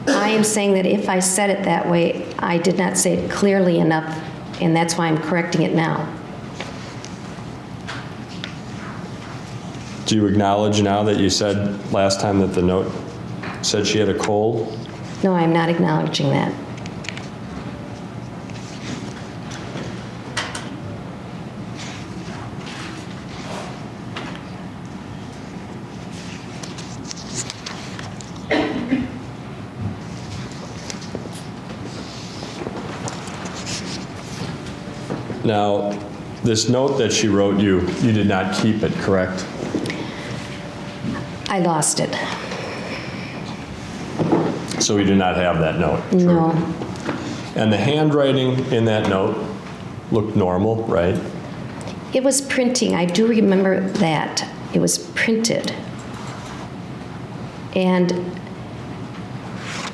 I am saying that if I said it that way, I did not say it clearly enough, and that's why I'm correcting it now. Do you acknowledge now that you said last time that the note said she had a cold? No, I'm not acknowledging that. Now, this note that she wrote you did not keep it, correct? I lost it. So we do not have that note? True. No. And the handwriting in that note looked normal, right? It was printing. I do remember that. It was printed. And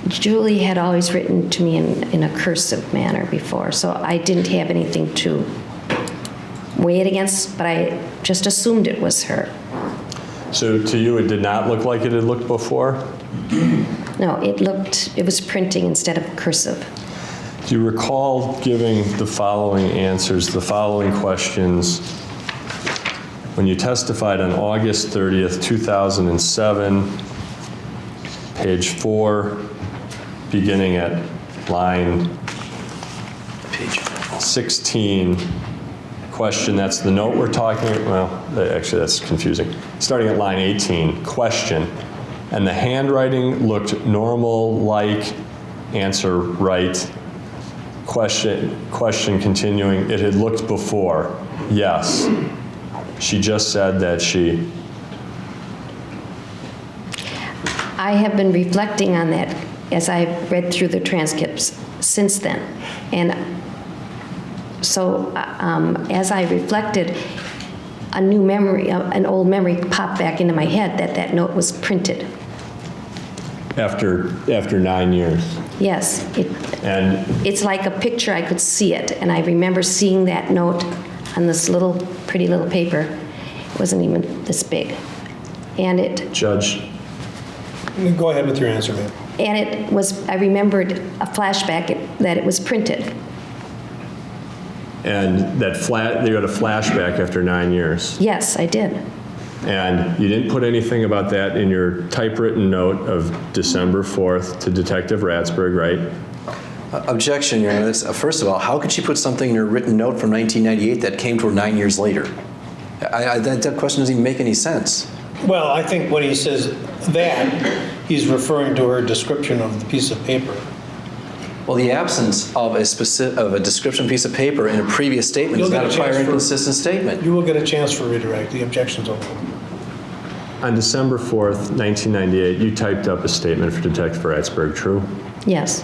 Julie had always written to me in a cursive manner before, so I didn't have anything to weigh it against, but I just assumed it was her. So to you, it did not look like it had looked before? No, it was printing instead of cursive. Do you recall giving the following answers, the following questions, when you testified on August 30th, 2007, page 4, beginning at line Page 16, question, that's the note we're talking, well, actually that's confusing. Starting at line 18, question, and the handwriting looked normal, like, answer right, question continuing, it had looked before, yes. She just said that she... I have been reflecting on that as I've read through the transcripts since then. And so as I reflected, a new memory, an old memory popped back into my head that that note was printed. After 9 years. Yes, And it's like a picture, I could see it. And I remember seeing that note on this little, pretty little paper. It wasn't even this big. And it, Judge, Go ahead with your answer, ma'am. and it was, I remembered a flashback that it was printed. and you had a flashback after 9 years. Yes, I did. And you didn't put anything about that in your typewritten note of December 4th to Detective Ratsburg, right? Objection, Your Honor. First of all, how could she put something in her written note from 1998 that came to her 9 years later? That question doesn't even make any sense. Well, I think when he says that, he's referring to her description of the piece of paper. Well, the absence of a description piece of paper in a previous statement You'll is get not a a prior chance for- inconsistent statement. You will get a chance for redirect. The objection's over. On December 4th, 1998, you typed up a statement for Detective Ratsburg, true? Yes,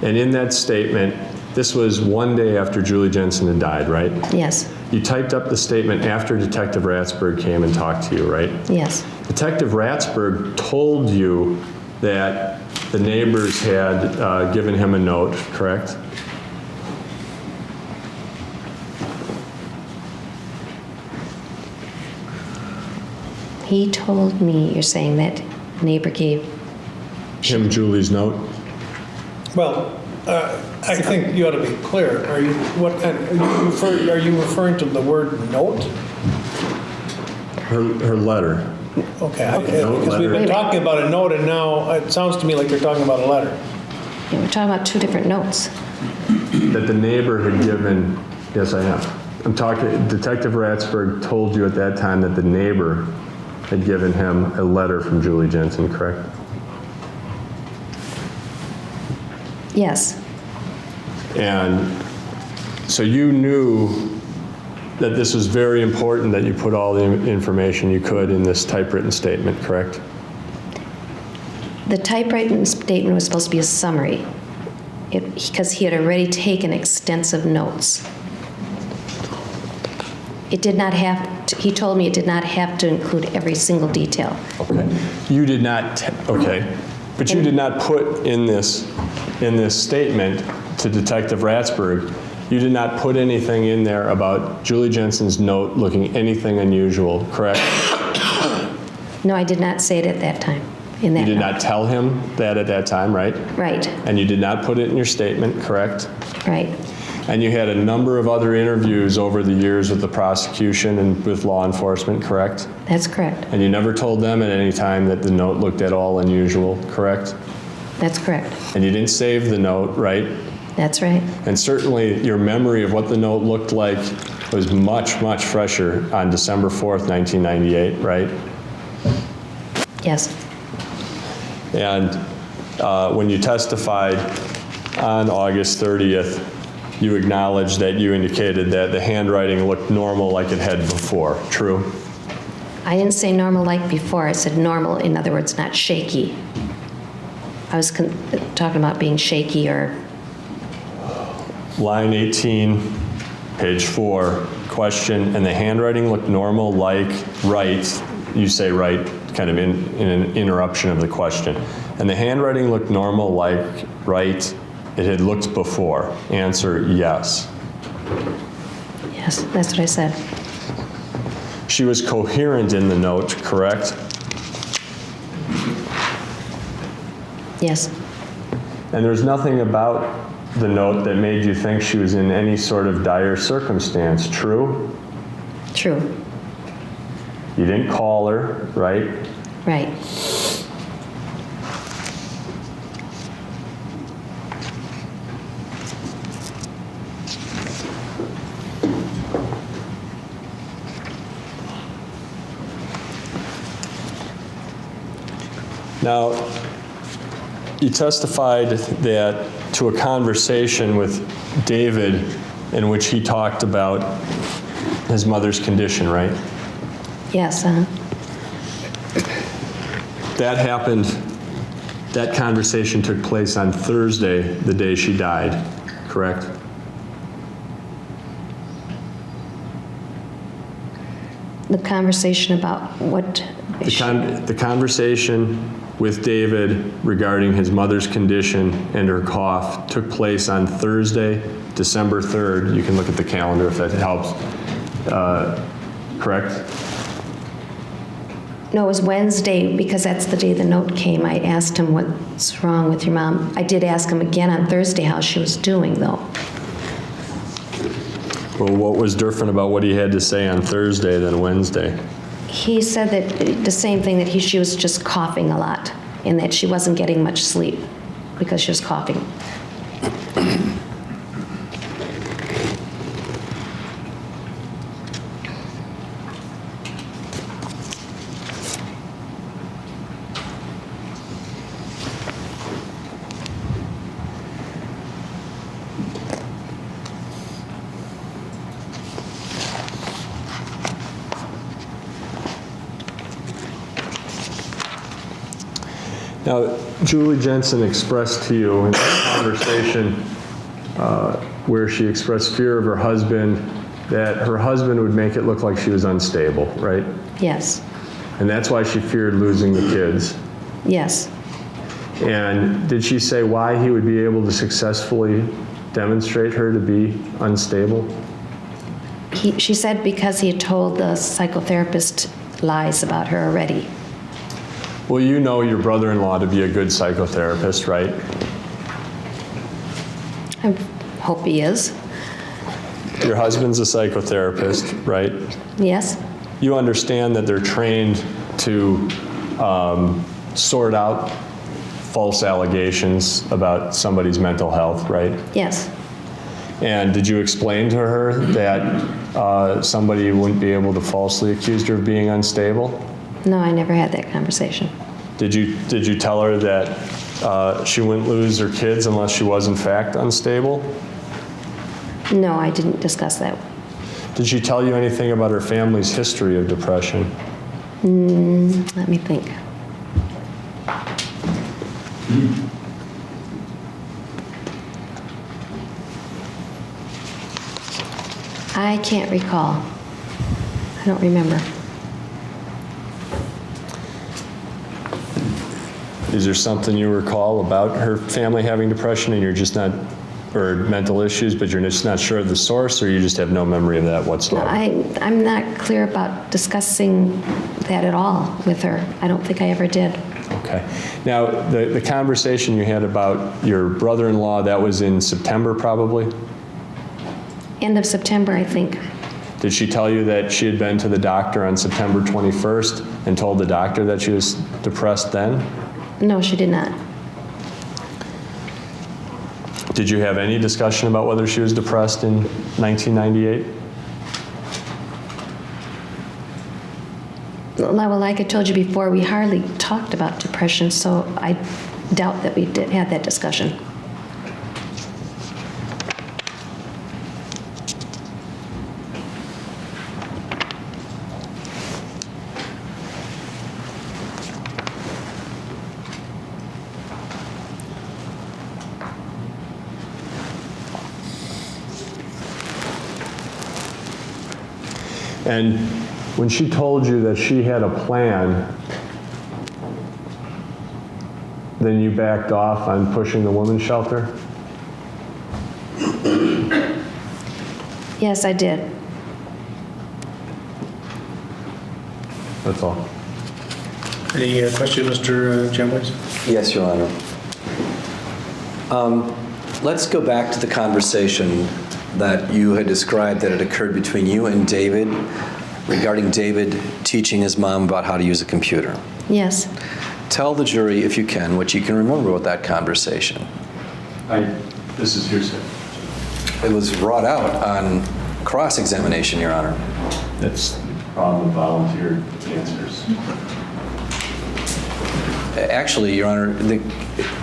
And in that statement, this was one day after Julie Jensen had died, right? yes, you typed up the statement after Detective Ratsberg came and talked to you, right? Yes. Detective Ratsberg told you that the neighbors had given him a note, correct? He told me, you're saying that neighbor gave, Him Julie's note? Well, I think you ought to be clear. Are you, what kind, are you referring to the word note? Her letter. Okay, Note, because we've letter. been talking about a note, and now it sounds to me like you're talking about a letter. yeah, we're talking about two different notes. That the neighbor had given, yes, I am. I'm talking, Detective Ratsberg told you at that time that the neighbor had given him a letter from Julie Jensen, correct? Yes. And so you knew that this was very important that you put all the information you could in this typewritten statement, correct? The typewritten statement was supposed to be a summary, because he had already taken extensive notes. It did not have, he told me it did not have to include every single detail. Okay. You did not, okay. But you did not put in this statement to Detective Ratsberg, you did not put anything in there about Julie Jensen's note looking anything unusual, correct? No, I did not say it at that time, in that You did note. not tell him that at that time, right? Right, And you did not put it in your statement, correct? right. And you had a number of other interviews over the years with the prosecution and with law enforcement, correct? That's correct. And you never told them at any time that the note looked at all unusual, correct? That's correct. And you didn't save the note, right? That's right. And certainly your memory of what the note looked like was much, much fresher on December 4th, 1998, right? Yes. And when you testified on August 30th, you acknowledged that you indicated that the handwriting looked normal like it had before, true? I didn't say normal like before. I said normal, in other words, not shaky. I was talking about being shaky or, Line 18, page 4, question, and the handwriting looked normal like right, you say right, kind of in an interruption of the question. And the handwriting looked normal like right, it had looked before. Answer, yes. yes, that's what I said. She was coherent in the note, correct? Yes. And there's nothing about the note that made you think she was in any sort of dire circumstance, true? True. You didn't call her, right? Right. Now, you testified that to a conversation with David in which he talked about his mother's condition, right? Yes. That happened, that conversation took place on Thursday, the day she died, correct? The conversation about what? The conversation with David regarding his mother's condition and her cough took place on Thursday, December 3rd. You can look at the calendar if that helps. Correct? No, it was Wednesday, because that's the day the note came. I asked him what's wrong with your mom. I did ask him again on Thursday how she was doing, though. Well, what was different about what he had to say on Thursday than Wednesday? He said that the same thing, that she was just coughing a lot and that she wasn't getting much sleep because she was coughing. Now, Julie Jensen expressed to you in this conversation where she expressed fear of her husband that her husband would make it look like she was unstable, right? Yes, And that's why she feared losing the kids. yes. And did she say why he would be able to successfully demonstrate her to be unstable? She said because he had told the psychotherapist lies about her already. Well, you know your brother-in-law to be a good psychotherapist, right? I hope he is. Your husband's a psychotherapist, right? Yes, You understand that they're trained to sort out false allegations about somebody's mental health, right? yes. And did you explain to her that somebody wouldn't be able to falsely accuse her of being unstable? No, I never had that conversation. Did you tell her that she wouldn't lose her kids unless she was in fact unstable? No, I didn't discuss that. Did she tell you anything about her family's history of depression? Let me think. I can't recall. I don't remember. Is there something you recall about her family having depression and you're just not, or mental issues, but you're just not sure of the source, or you just have no memory of that whatsoever? I'm not clear about discussing that at all with her. I don't think I ever did. Okay. Now, the conversation you had about your brother-in-law, that was in September probably? End of September, I think. Did she tell you that she had been to the doctor on September 21st and told the doctor that she was depressed then? No, she did not. Did you have any discussion about whether she was depressed in 1998? Well, like I told you before, we hardly talked about depression, so I doubt that we did have that discussion. And when she told you that she had a plan, then you backed off on pushing the women's shelter? Yes, I did. That's all. Any question, Mr. Jemwitz? Yes, Your Honor. Let's go back to the conversation that you had described that had occurred between you and David regarding David teaching his mom about how to use a computer. Yes. Tell the jury, if you can, what you can remember about that conversation. This is hearsay. It was brought out on cross-examination, Your Honor. That's the problem with volunteer answers. Actually, Your Honor,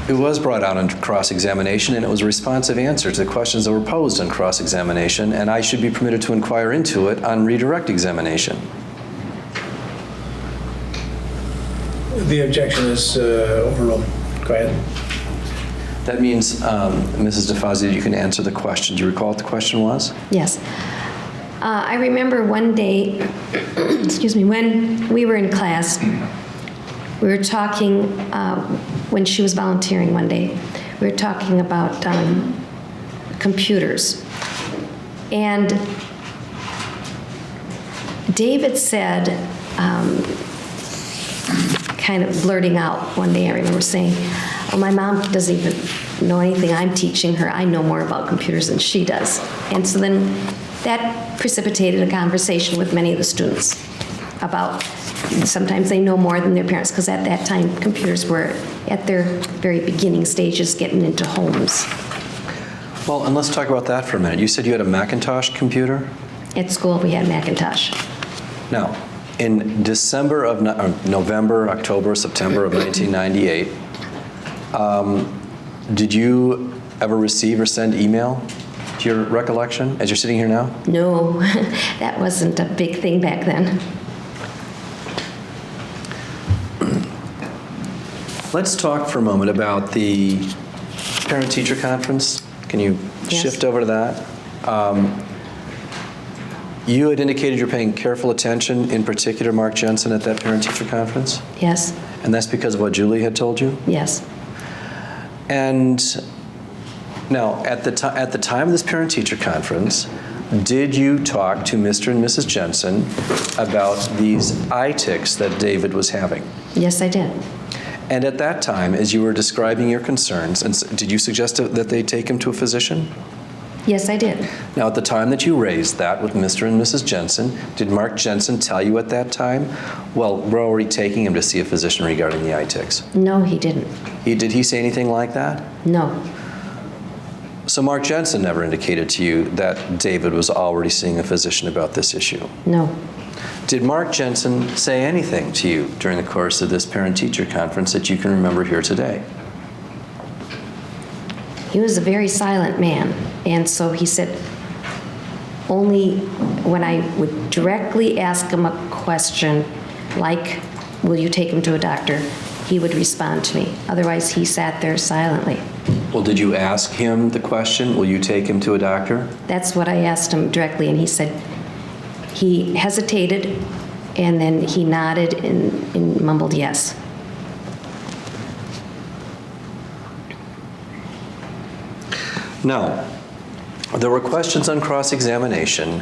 it was brought out on cross-examination, and it was a responsive answer to the questions that were posed on cross-examination, and I should be permitted to inquire into it on redirect examination. The objection is overruled. Go ahead. That means, Mrs. DeFazio, you can answer the question. Do you recall what the question was? Yes. I remember one day, excuse me, when we were in class, we were talking, when she was volunteering one day, we were talking about computers. And David said, kind of blurting out one day, I remember saying, "Oh, my mom doesn't even know anything I'm teaching her. I know more about computers than she does." And so then that precipitated a conversation with many of the students about sometimes they know more than their parents, because at that time computers were at their very beginning stages getting into homes. Well, and let's talk about that for a minute. You said you had a Macintosh computer? At school we had Macintosh. Now, in November, October, September of 1998, did you ever receive or send email, to your recollection, as you're sitting here now? No, that wasn't a big thing back then. Let's talk for a moment about the parent-teacher conference. Can you Yes. shift over to that? You had indicated you're paying careful attention, in particular Mark Jensen, at that parent-teacher conference? Yes, And that's because of what Julie had told you? yes. And now, at the time of this parent-teacher conference, did you talk to Mr. and Mrs. Jensen about these eye tics that David was having? Yes, I did. And at that time, as you were describing your concerns, did you suggest that they take him to a physician? Yes, I did. Now, at the time that you raised that with Mr. and Mrs. Jensen, did Mark Jensen tell you at that time, well, we're already taking him to see a physician regarding the eye tics? No, he didn't. Did he say anything like that? No. So Mark Jensen never indicated to you that David was already seeing a physician about this issue? No. Did Mark Jensen say anything to you during the course of this parent-teacher conference that you can remember here today? He was a very silent man, and so he said only when I would directly ask him a question, like, will you take him to a doctor, he would respond to me. Otherwise, he sat there silently. Well, did you ask him the question, will you take him to a doctor? That's what I asked him directly, and he said, he hesitated, and then he nodded and mumbled yes. Now, there were questions on cross-examination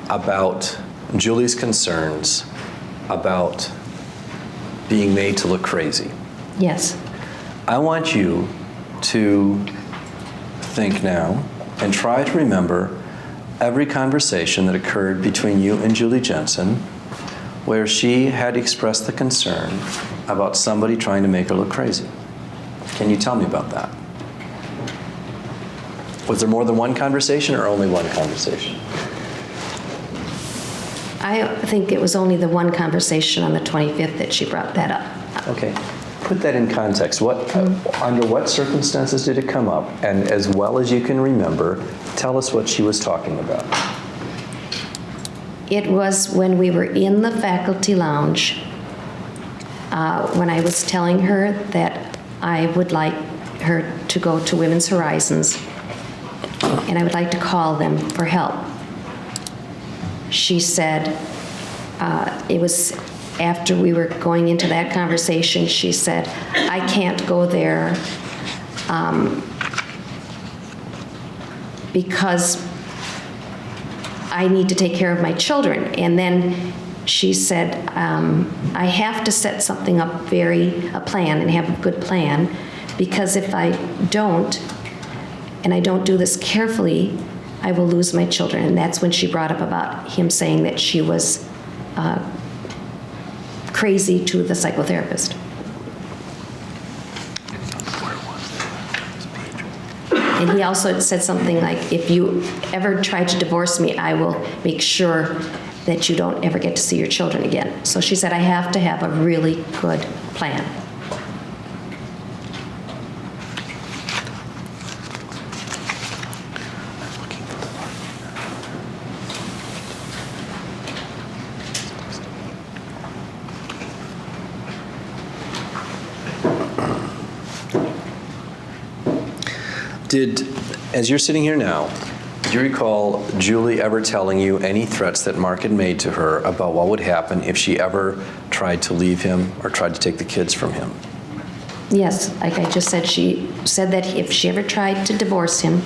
about Julie's concerns about being made to look crazy. Yes. I want you to think now and try to remember every conversation that occurred between you and Julie Jensen where she had expressed the concern about somebody trying to make her look crazy. Can you tell me about that? Was there more than one conversation or only one conversation? I think it was only the one conversation on the 25th that she brought that up. Okay. Put that in context. Under what circumstances did it come up? And as well as you can remember, tell us what she was talking about. It was when we were in the faculty lounge, when I was telling her that I would like her to go to Women's Horizons, and I would like to call them for help. She said, it was after we were going into that conversation, she said, I can't go there because I need to take care of my children. And then she said, I have to set something up, a plan, and have a good plan, because if I don't, and I don't do this carefully, I will lose my children. And that's when she brought up about him saying that she was crazy to the psychotherapist. And he also said something like, if you ever try to divorce me, I will make sure that you don't ever get to see your children again. So she said, I have to have a really good plan. As you're sitting here now, do you recall Julie ever telling you any threats that Mark had made to her about what would happen if she ever tried to leave him or tried to take the kids from him? Yes, like I just said, she said that if she ever tried to divorce him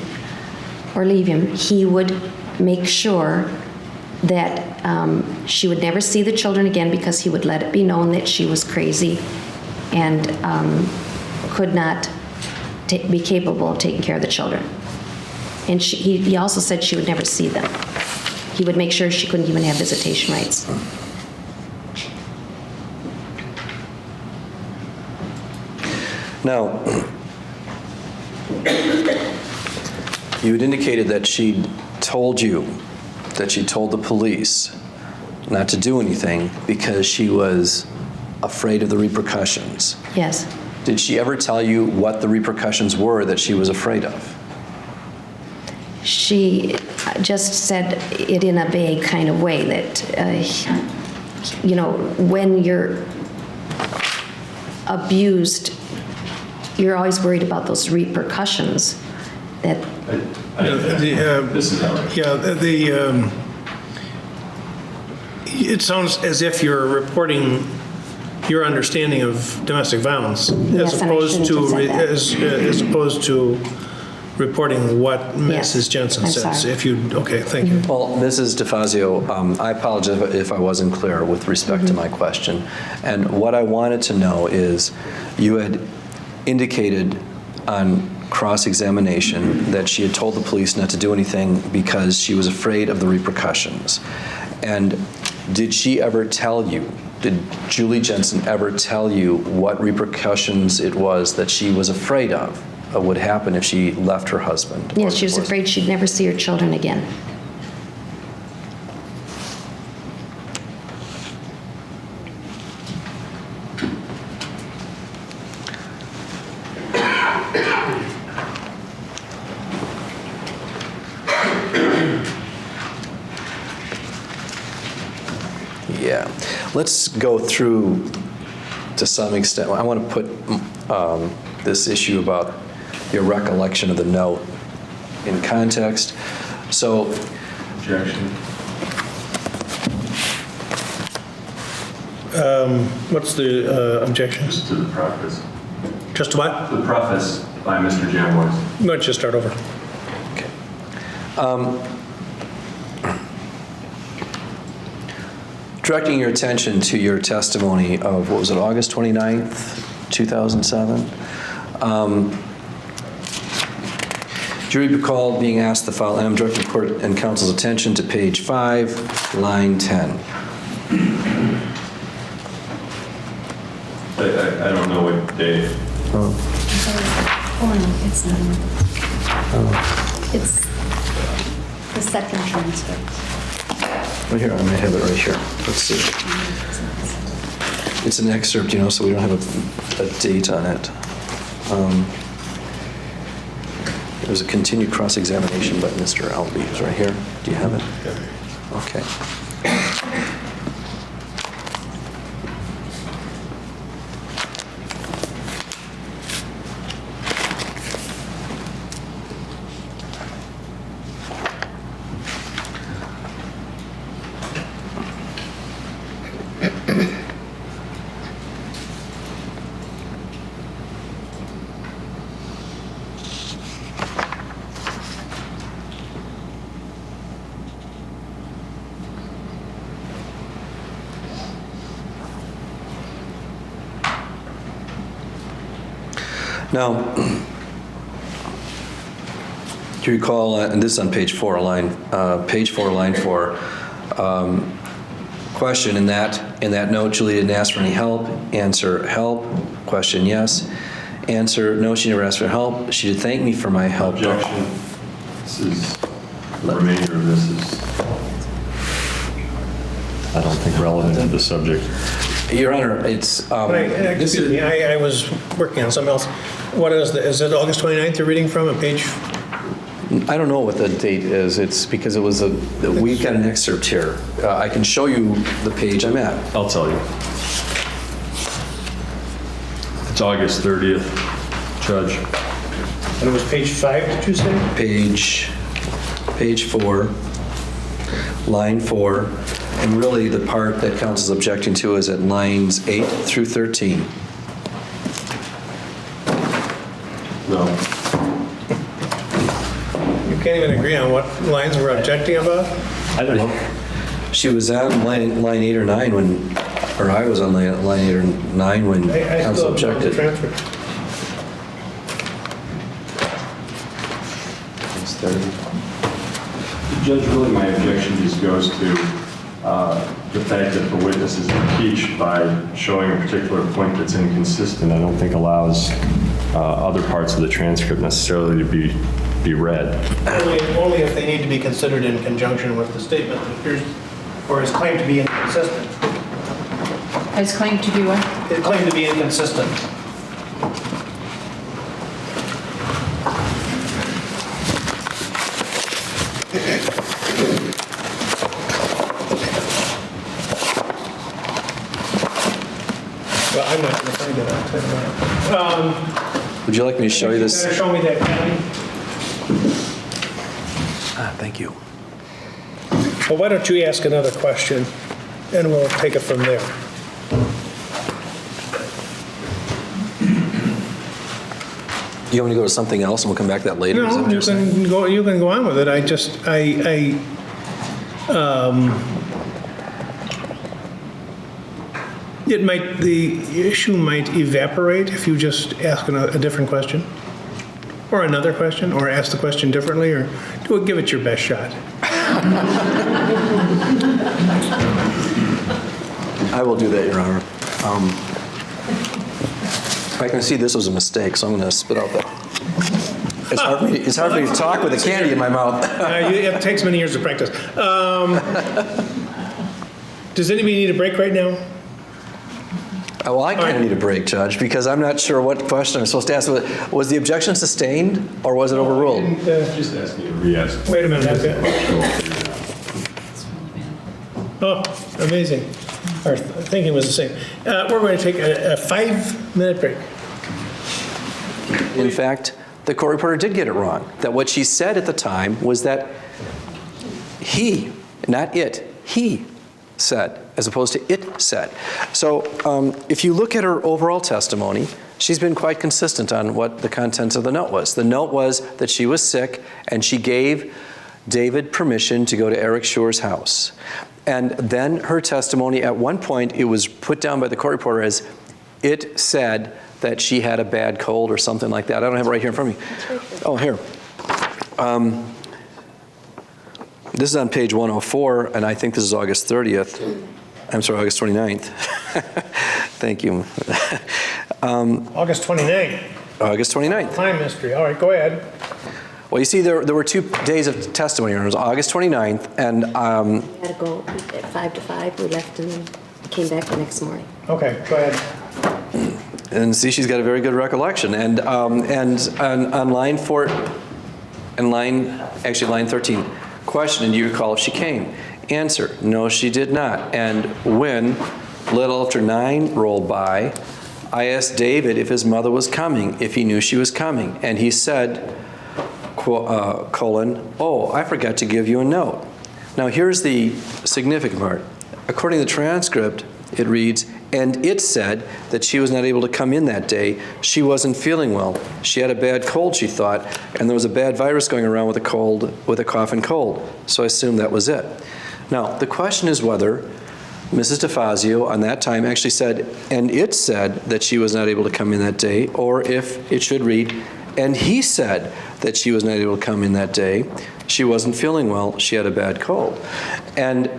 or leave him, he would make sure that she would never see the children again, because he would let it be known that she was crazy and could not be capable of taking care of the children. And he also said she would never see them. He would make sure she couldn't even have visitation rights. Now, you had indicated that she told the police not to do anything because she was afraid of the repercussions. Yes. Did she ever tell you what the repercussions were that she was afraid of? She just said it in a vague kind of way that, when you're abused, you're always worried about those repercussions. it sounds as if you're reporting your understanding of domestic violence Yes, as and I opposed shouldn't to, have said that. as opposed to reporting what Yes, Mrs. Jensen I'm says. sorry. If you, okay, thank you. Well, Mrs. DeFazio, I apologize if I wasn't clear with respect to my question. And what I wanted to know is, you had indicated on cross-examination that she had told the police not to do anything because she was afraid of the repercussions. And did she ever tell you, did Julie Jensen ever tell you what repercussions it was that she was afraid of would happen if she left her husband? Yes, she was afraid she'd never see her children again. Yeah. Let's go through to some extent. I want to put this issue about your recollection of the note in context. So, Objection. What's the objection? Just to the preface. Just what? The preface by Mr. Jamwars. Why don't you start over? okay. Directing your attention to your testimony of, what was it, August 29th, 2007? Do you recall being asked the following, and I'm directing the court and counsel's attention to page 5, line 10. I don't know what day. Oh, no, it's not. It's the second transcript. Well, here, I may have it right here. Let's see. It's an excerpt, you know, so we don't have a date on it. There was a continued cross-examination by Mr. Albee. It's right here. Do you have it? Okay. Now, do you recall, and this is on page 4, line 4, question in that note, Julie didn't ask for any help. Answer, help. Question, yes. Answer, no, she never asked for help. She did thank me for my help. Objection. This is, the remainder of this is, I don't think relevant to the subject. Your Honor, it's... Excuse me, I was working on something else. What is it August 29th you're reading from, a page? I don't know what the date is. It's because it was we've got an excerpt here. I can show you the page I'm at. I'll tell you. It's August 30th, Judge. And it was page 5, did you say? Page 4, line 4, and really the part that counsel's objecting to is at lines 8 through 13. no. You can't even agree on what lines we're objecting about? I don't know. She was on line 8 or 9 when, or I was on line 8 or 9 when I counsel still have the objected. transcript. It's 30. Judge, really my objection just goes to the fact that the witness is impeached by showing a particular point that's inconsistent. I don't think allows other parts of the transcript necessarily to be read. Only if they need to be considered in conjunction with the statement that appears, or is claimed to be inconsistent. Has claimed to be what? It claimed to be inconsistent. Well, I'm not going to find it. I'll tell you that. Would you like me to show you this? Better show me that, Patty. Thank you. Well, why don't you ask another question? and we'll take it from there. You want me to go to something else and we'll come back to that later? Is that No, what you're saying? you can go on with it. The issue might evaporate if you just ask a different question, or another question, or ask the question differently, or give it your best shot. I will do that, Your Honor. I can see this was a mistake, so I'm going to spit out that. It's hard for me to talk with a candy in my mouth. It takes many years of practice. Does anybody need a break right now? Well, I kind of need a break, Judge, because I'm not sure what question I'm supposed to ask. Was the objection sustained, or was it overruled? Just asking you to re-ask. Wait a minute. Okay. Oh, amazing. Our thinking was the same. We're going to take a 5-minute break. In fact, the court reporter did get it wrong. That what she said at the time was that he, not it, he said, as opposed to it said. So if you look at her overall testimony, she's been quite consistent on what the contents of the note was. The note was that she was sick and she gave David permission to go to Eric Schur's house. And then her testimony, at one point, it was put down by the court reporter as it said that she had a bad cold or something like that. I don't have it right here in front of me. Oh, here. This is on page 104, and I think this is August 30th. I'm sorry, August 29th. Thank you. August 29th. August 29th. Time mystery. All right, go ahead. Well, you see, there were 2 days of testimony. It was August 29th, and We had to go at 5 to 5. We left and then came back the next morning. Okay, go ahead. and see, she's got a very good recollection. And on line 4, and line 13, question, do you recall if she came? Answer, no, she did not. And when little after 9 rolled by, I asked David if his mother was coming, if he knew she was coming, and he said, oh, I forgot to give you a note. Now here's the significant part. According to the transcript, it reads, and it said that she was not able to come in that day. She wasn't feeling well. She had a bad cold, she thought, and there was a bad virus going around with a cough and cold. So I assumed that was it. Now, the question is whether Mrs. DeFazio on that time actually said, and it said that she was not able to come in that day, or if it should read, and he said that she was not able to come in that day. She wasn't feeling well. She had a bad cold. And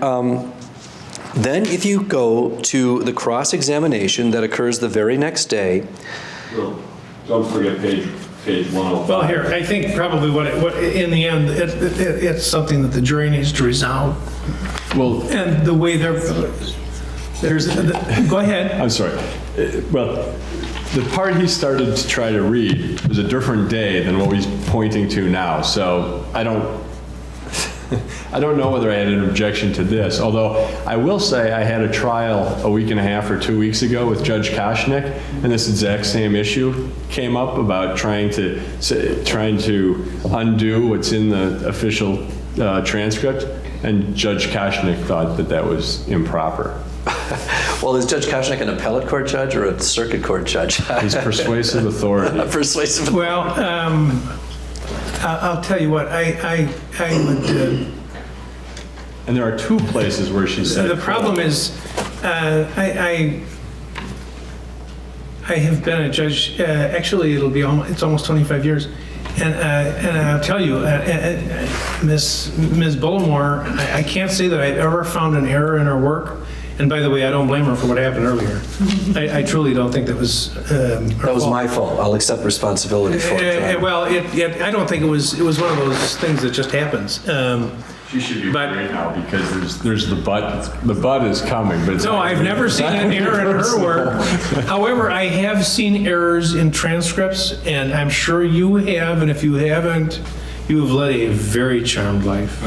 then if you go to the cross-examination that occurs the very next day. Well, don't forget page 105. Well, here, I think probably what in the end, it's something that the jury needs to resolve. Well, And the way go ahead. I'm sorry. Well, the part he started to try to read was a different day than what he's pointing to now. So I don't know whether I had an objection to this, although I will say I had a trial a week and a half or 2 weeks ago with Judge Koshnick, and this exact same issue came up about trying to undo what's in the official transcript, and Judge Koshnick thought that was improper. Well, is Judge Koshnick an appellate court judge or a circuit court judge? He's persuasive authority. Persuasive. Well, I'll tell you what, I would... And there are 2 places where she said. The problem is, I have been a judge, actually it's almost 25 years, and I'll tell you, Ms. Bullimore, I can't say that I've ever found an error in her work. And by the way, I don't blame her for what happened earlier. I truly don't think that was her That was fault. my fault. I'll accept responsibility for it. Well, I don't think it was one of those things that just happens. She should be But- great now because there's the butt. The butt is coming, but it's No, I've never seen an error in her work. However, I have seen errors in transcripts, and I'm sure you have, and if you haven't, you have led a very charmed life.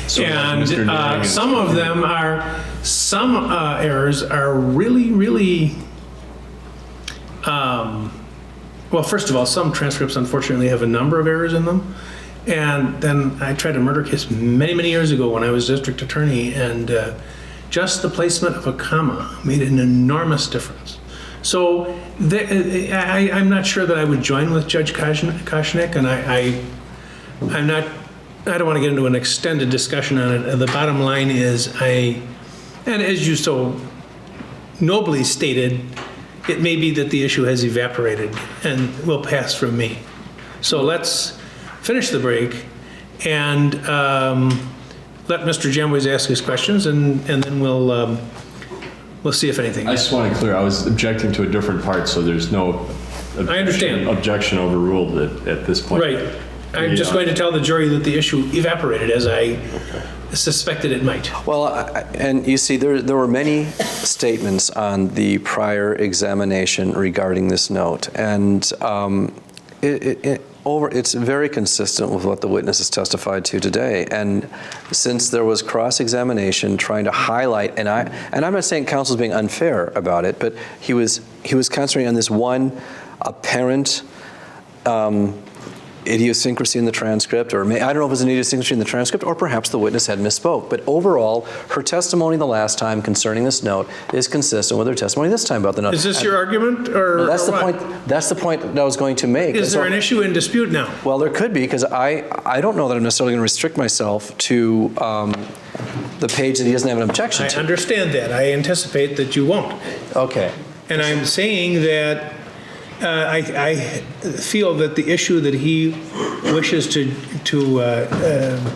So And Mr. Nearing is- some of them some errors are really, really, well, first of all, some transcripts unfortunately have a number of errors in them. And then I tried a murder case many, many years ago when I was district attorney, and just the placement of a comma made an enormous difference. So I'm not sure that I would join with Judge Koshnick, and I don't want to get into an extended discussion on it. The bottom line is, and as you so nobly stated, it may be that the issue has evaporated and will pass from me. So let's finish the break and let Mr. Jamboys ask his questions, and then we'll see if anything. I just want to clear, I was objecting to a different part, so there's no I understand. objection overruled at this point. Right. I'm just going to tell the jury that the issue evaporated, as I suspected it might. Well, and you see, there were many statements on the prior examination regarding this note, and it's very consistent with what the witnesses testified to today. And since there was cross-examination trying to highlight, and I'm not saying counsel's being unfair about it, but he was concentrating on this one apparent idiosyncrasy in the transcript, or I don't know if it was an idiosyncrasy in the transcript, or perhaps the witness had misspoke. But overall, her testimony the last time concerning this note is consistent with her testimony this time about the note. Is this your argument, or That's the what? point. That's the point that I was going to make. Is there an issue in dispute now? Well, there could be, because I don't know that I'm necessarily going to restrict myself to the page that he doesn't have an objection I to. understand that. I anticipate that you won't. Okay. And I'm saying that I feel that the issue that he wishes to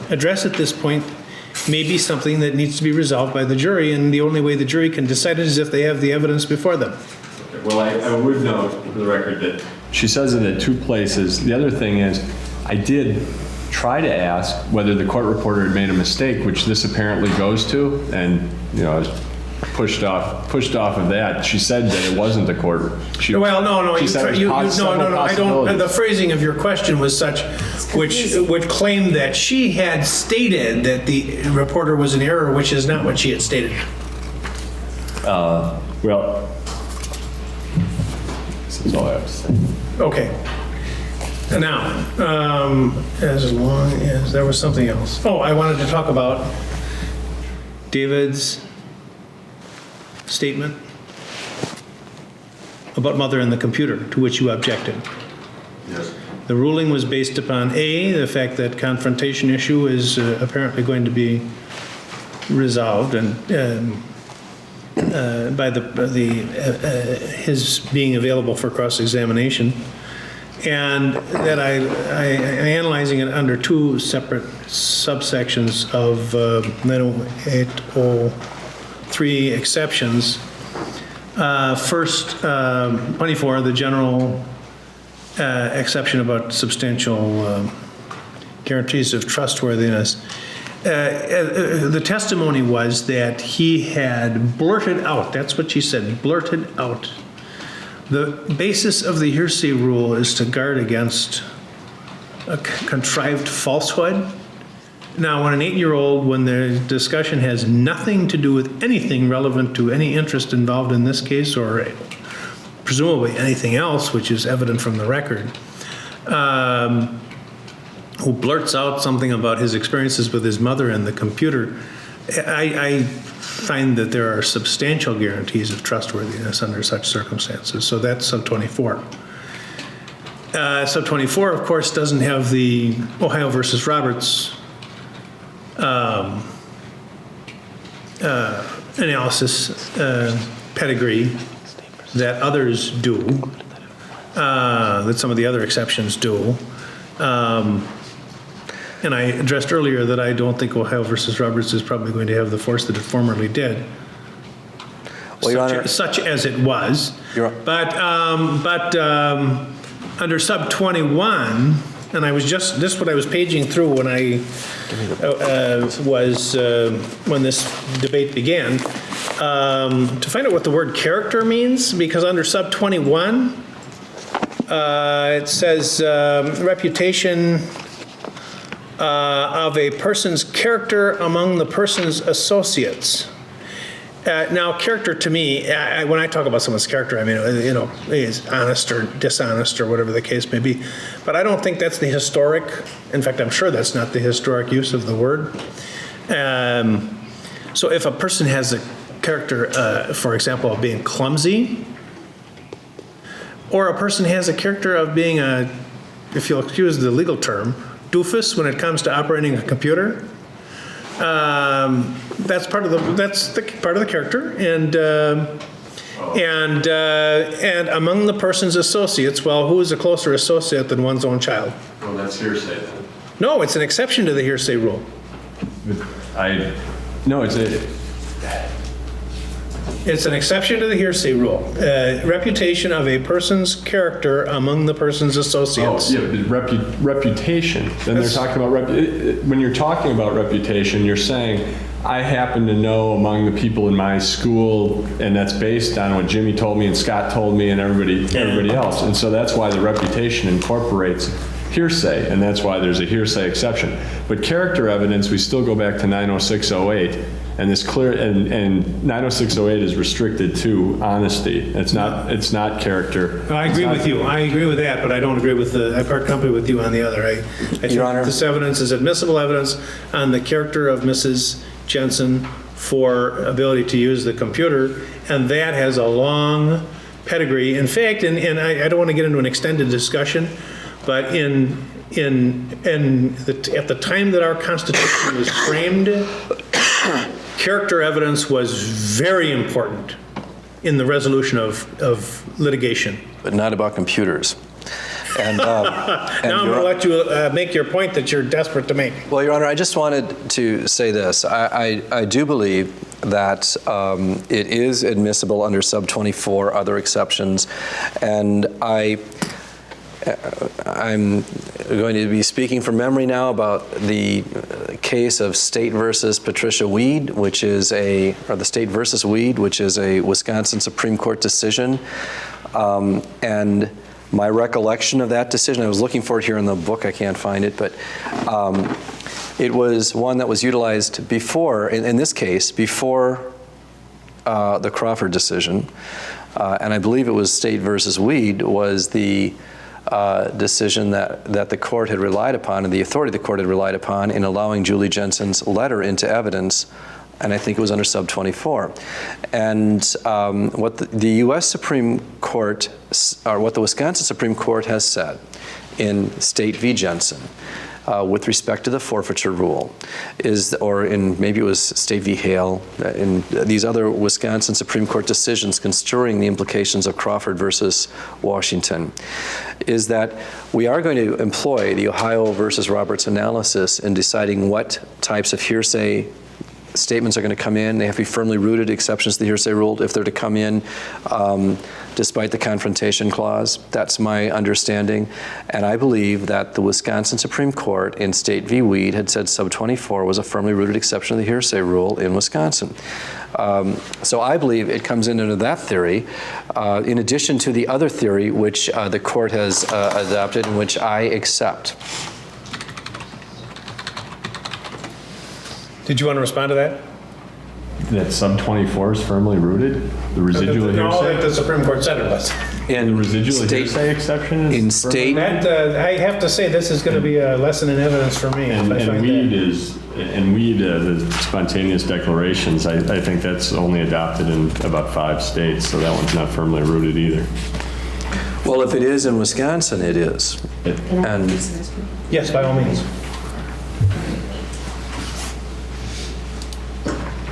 address at this point may be something that needs to be resolved by the jury, and the only way the jury can decide it is if they have the evidence before them. Well, I would note for the record that she says it at two places. The other thing is, I did try to ask whether the court reporter had made a mistake, which this apparently goes to, and I was pushed off of that. She said that it wasn't the court. Well, no. She said it was No. I don't. possibilities. The phrasing of your question was such, which claimed that she had stated that the reporter was in error, which is not what she had stated. Well, this is all I have to say. Okay. Now, as long as there was something else. Oh, I wanted to talk about David's statement about mother and the computer, to which you objected. Yes. The ruling was based upon the fact that confrontation issue is apparently going to be resolved and by his being available for cross-examination, and that I analyzing it under two separate subsections of 90803 exceptions. First, 24, the general exception about substantial guarantees of trustworthiness. The testimony was that he had blurted out, that's what she said, blurted out. The basis of the hearsay rule is to guard against a contrived falsehood. Now, when an 8-year-old, when the discussion has nothing to do with anything relevant to any interest involved in this case, or presumably anything else, which is evident from the record, who blurts out something about his experiences with his mother and the computer, I find that there are substantial guarantees of trustworthiness under such circumstances. So that's sub 24. Sub 24, of course, doesn't have the Ohio versus Roberts analysis pedigree that others do, that some of the other exceptions do. And I addressed earlier that I don't think Ohio versus Roberts is probably going to have the force that it formerly did, Well, Your Honor, such as it was. Your- But under sub 21, and I was just, this is what I was paging through when I when this debate began, to find out what the word character means, because under sub 21, it says reputation of a person's character among the person's associates. Now, character to me, when I talk about someone's character, I mean, is honest or dishonest or whatever the case may be. But I don't think that's the historic, in fact, I'm sure that's not the historic use of the word. So if a person has a character, for example, of being clumsy, or a person has a character of being a, if you'll excuse the legal term, doofus when it comes to operating a computer, that's part of the character, and among the person's associates, well, who is a closer associate than one's own child? Well, that's hearsay then. No, it's an exception to the hearsay rule. It's an exception to the hearsrsay rule. Reputation of a person's character among the person's associates. Oh, yeah, reputation. Then they're talking about, when you're talking about reputation, you're saying, I happen to know among the people in my school, and that's based on what Jimmy told me and Scott told me and everybody else. And so that's why the reputation incorporates hearsay, and that's why there's a hearsay exception. But character evidence, we still go back to 90608, and this clear, and 90608 is restricted to honesty. It's not character. I agree with you. I agree with that, but I don't agree with I part company with you on the other. I think Your Honor. this evidence is admissible evidence on the character of Mrs. Jensen for ability to use the computer, and that has a long pedigree. In fact, and I don't want to get into an extended discussion, but at the time that our Constitution was framed, character evidence was very important in the resolution of litigation. But not about computers. And, Now I'm going to let you make your point that you're desperate to make. Well, Your Honor, I just wanted to say this. I do believe that it is admissible under sub 24, other exceptions, and I'm going to be speaking from memory now about the case of State versus Patricia Weed, or the State versus Weed, which is a Wisconsin Supreme Court decision. And my recollection of that decision, I was looking for it here in the book, I can't find it, but it was one that was utilized before, in this case, before the Crawford decision. And I believe it was State versus Weed was the decision that the court had relied upon, and the authority the court had relied upon in allowing Julie Jensen's letter into evidence, and I think it was under sub 24. And what the U.S. Supreme Court, or what the Wisconsin Supreme Court has said in State v. Jensen, with respect to the forfeiture rule maybe it was State v. Hale, in these other Wisconsin Supreme Court decisions construing the implications of Crawford versus Washington, is that we are going to employ the Ohio versus Roberts analysis in deciding what types of hearsay statements are going to come in. They have to be firmly rooted, exceptions to the hearsay rule, if they're to come in despite the confrontation clause. That's my understanding. And I believe that the Wisconsin Supreme Court in State v. Weed had said sub 24 was a firmly rooted exception to the hearsay rule in Wisconsin. So I believe it comes in under that theory, in addition to the other theory which the court has adopted and which I accept. Did you want to respond to that? That sub 24 is firmly rooted? The residual No, hearsay? like the Supreme Court said it was. In The residual hearsay exception is in firmly state, That, I have to say, this is going to be a lesson in evidence for me. if I And find Weed that. the spontaneous declarations, I think that's only adopted in about 5 states, so that one's not firmly rooted either. well, if it is in Wisconsin, it is. And Yes, by all means.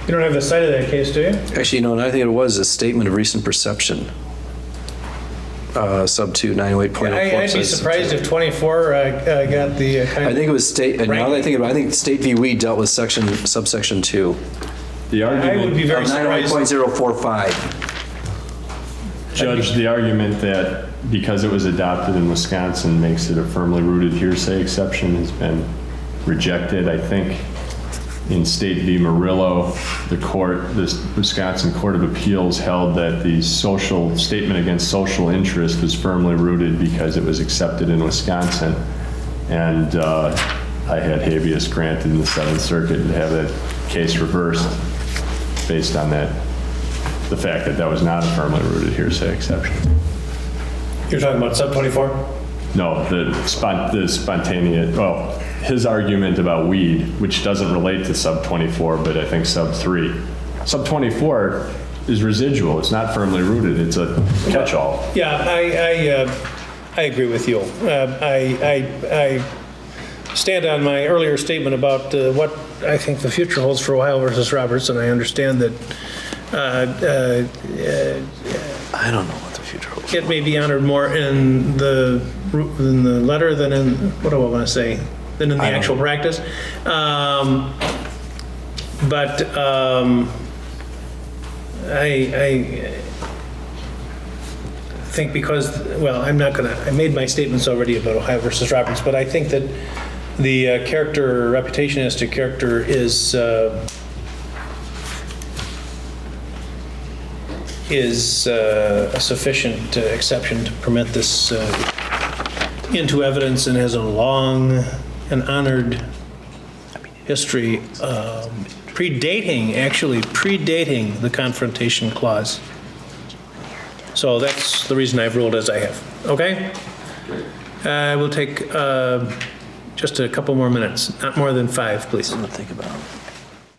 You don't have the site of that case, do you? actually, no, I think it was a statement of recent perception. Sub 2, 908.04. I'd be surprised if 24 got the kind I of... think it was state, and now that I think about it, I think State v. Weed dealt with subsection 2. The I would argument, be very surprised. 908.045. Judge, the argument that because it was adopted in Wisconsin makes it a firmly rooted hearsay exception has been rejected. I think in State v. Murillo, the Wisconsin Court of Appeals held that the social statement against social interest was firmly rooted because it was accepted in Wisconsin. And I had habeas granted in the 7th Circuit to have that case reversed based on that, the fact that that was not a firmly rooted hearsay exception. You're talking about sub 24? No, the spontaneous, well, his argument about weed, which doesn't relate to sub 24, but I think sub 3. Sub 24 is residual. It's not firmly rooted. It's a catch-all. Yeah, I agree with you. I stand on my earlier statement about what I think the future holds for Ohio versus Roberts, and I understand that I don't know what the future holds. it may be honored more in the letter than in, what do I want to say, than in the actual practice. But I think because, well, I'm not gonna, I made my statements already about Ohio versus Roberts, but I think that the character, reputation as to character is a sufficient exception to permit this into evidence, and has a long and honored history predating the confrontation clause. So that's the reason I've ruled as I have. Okay? We'll take just a couple more minutes, not more than 5, please. Something to think about.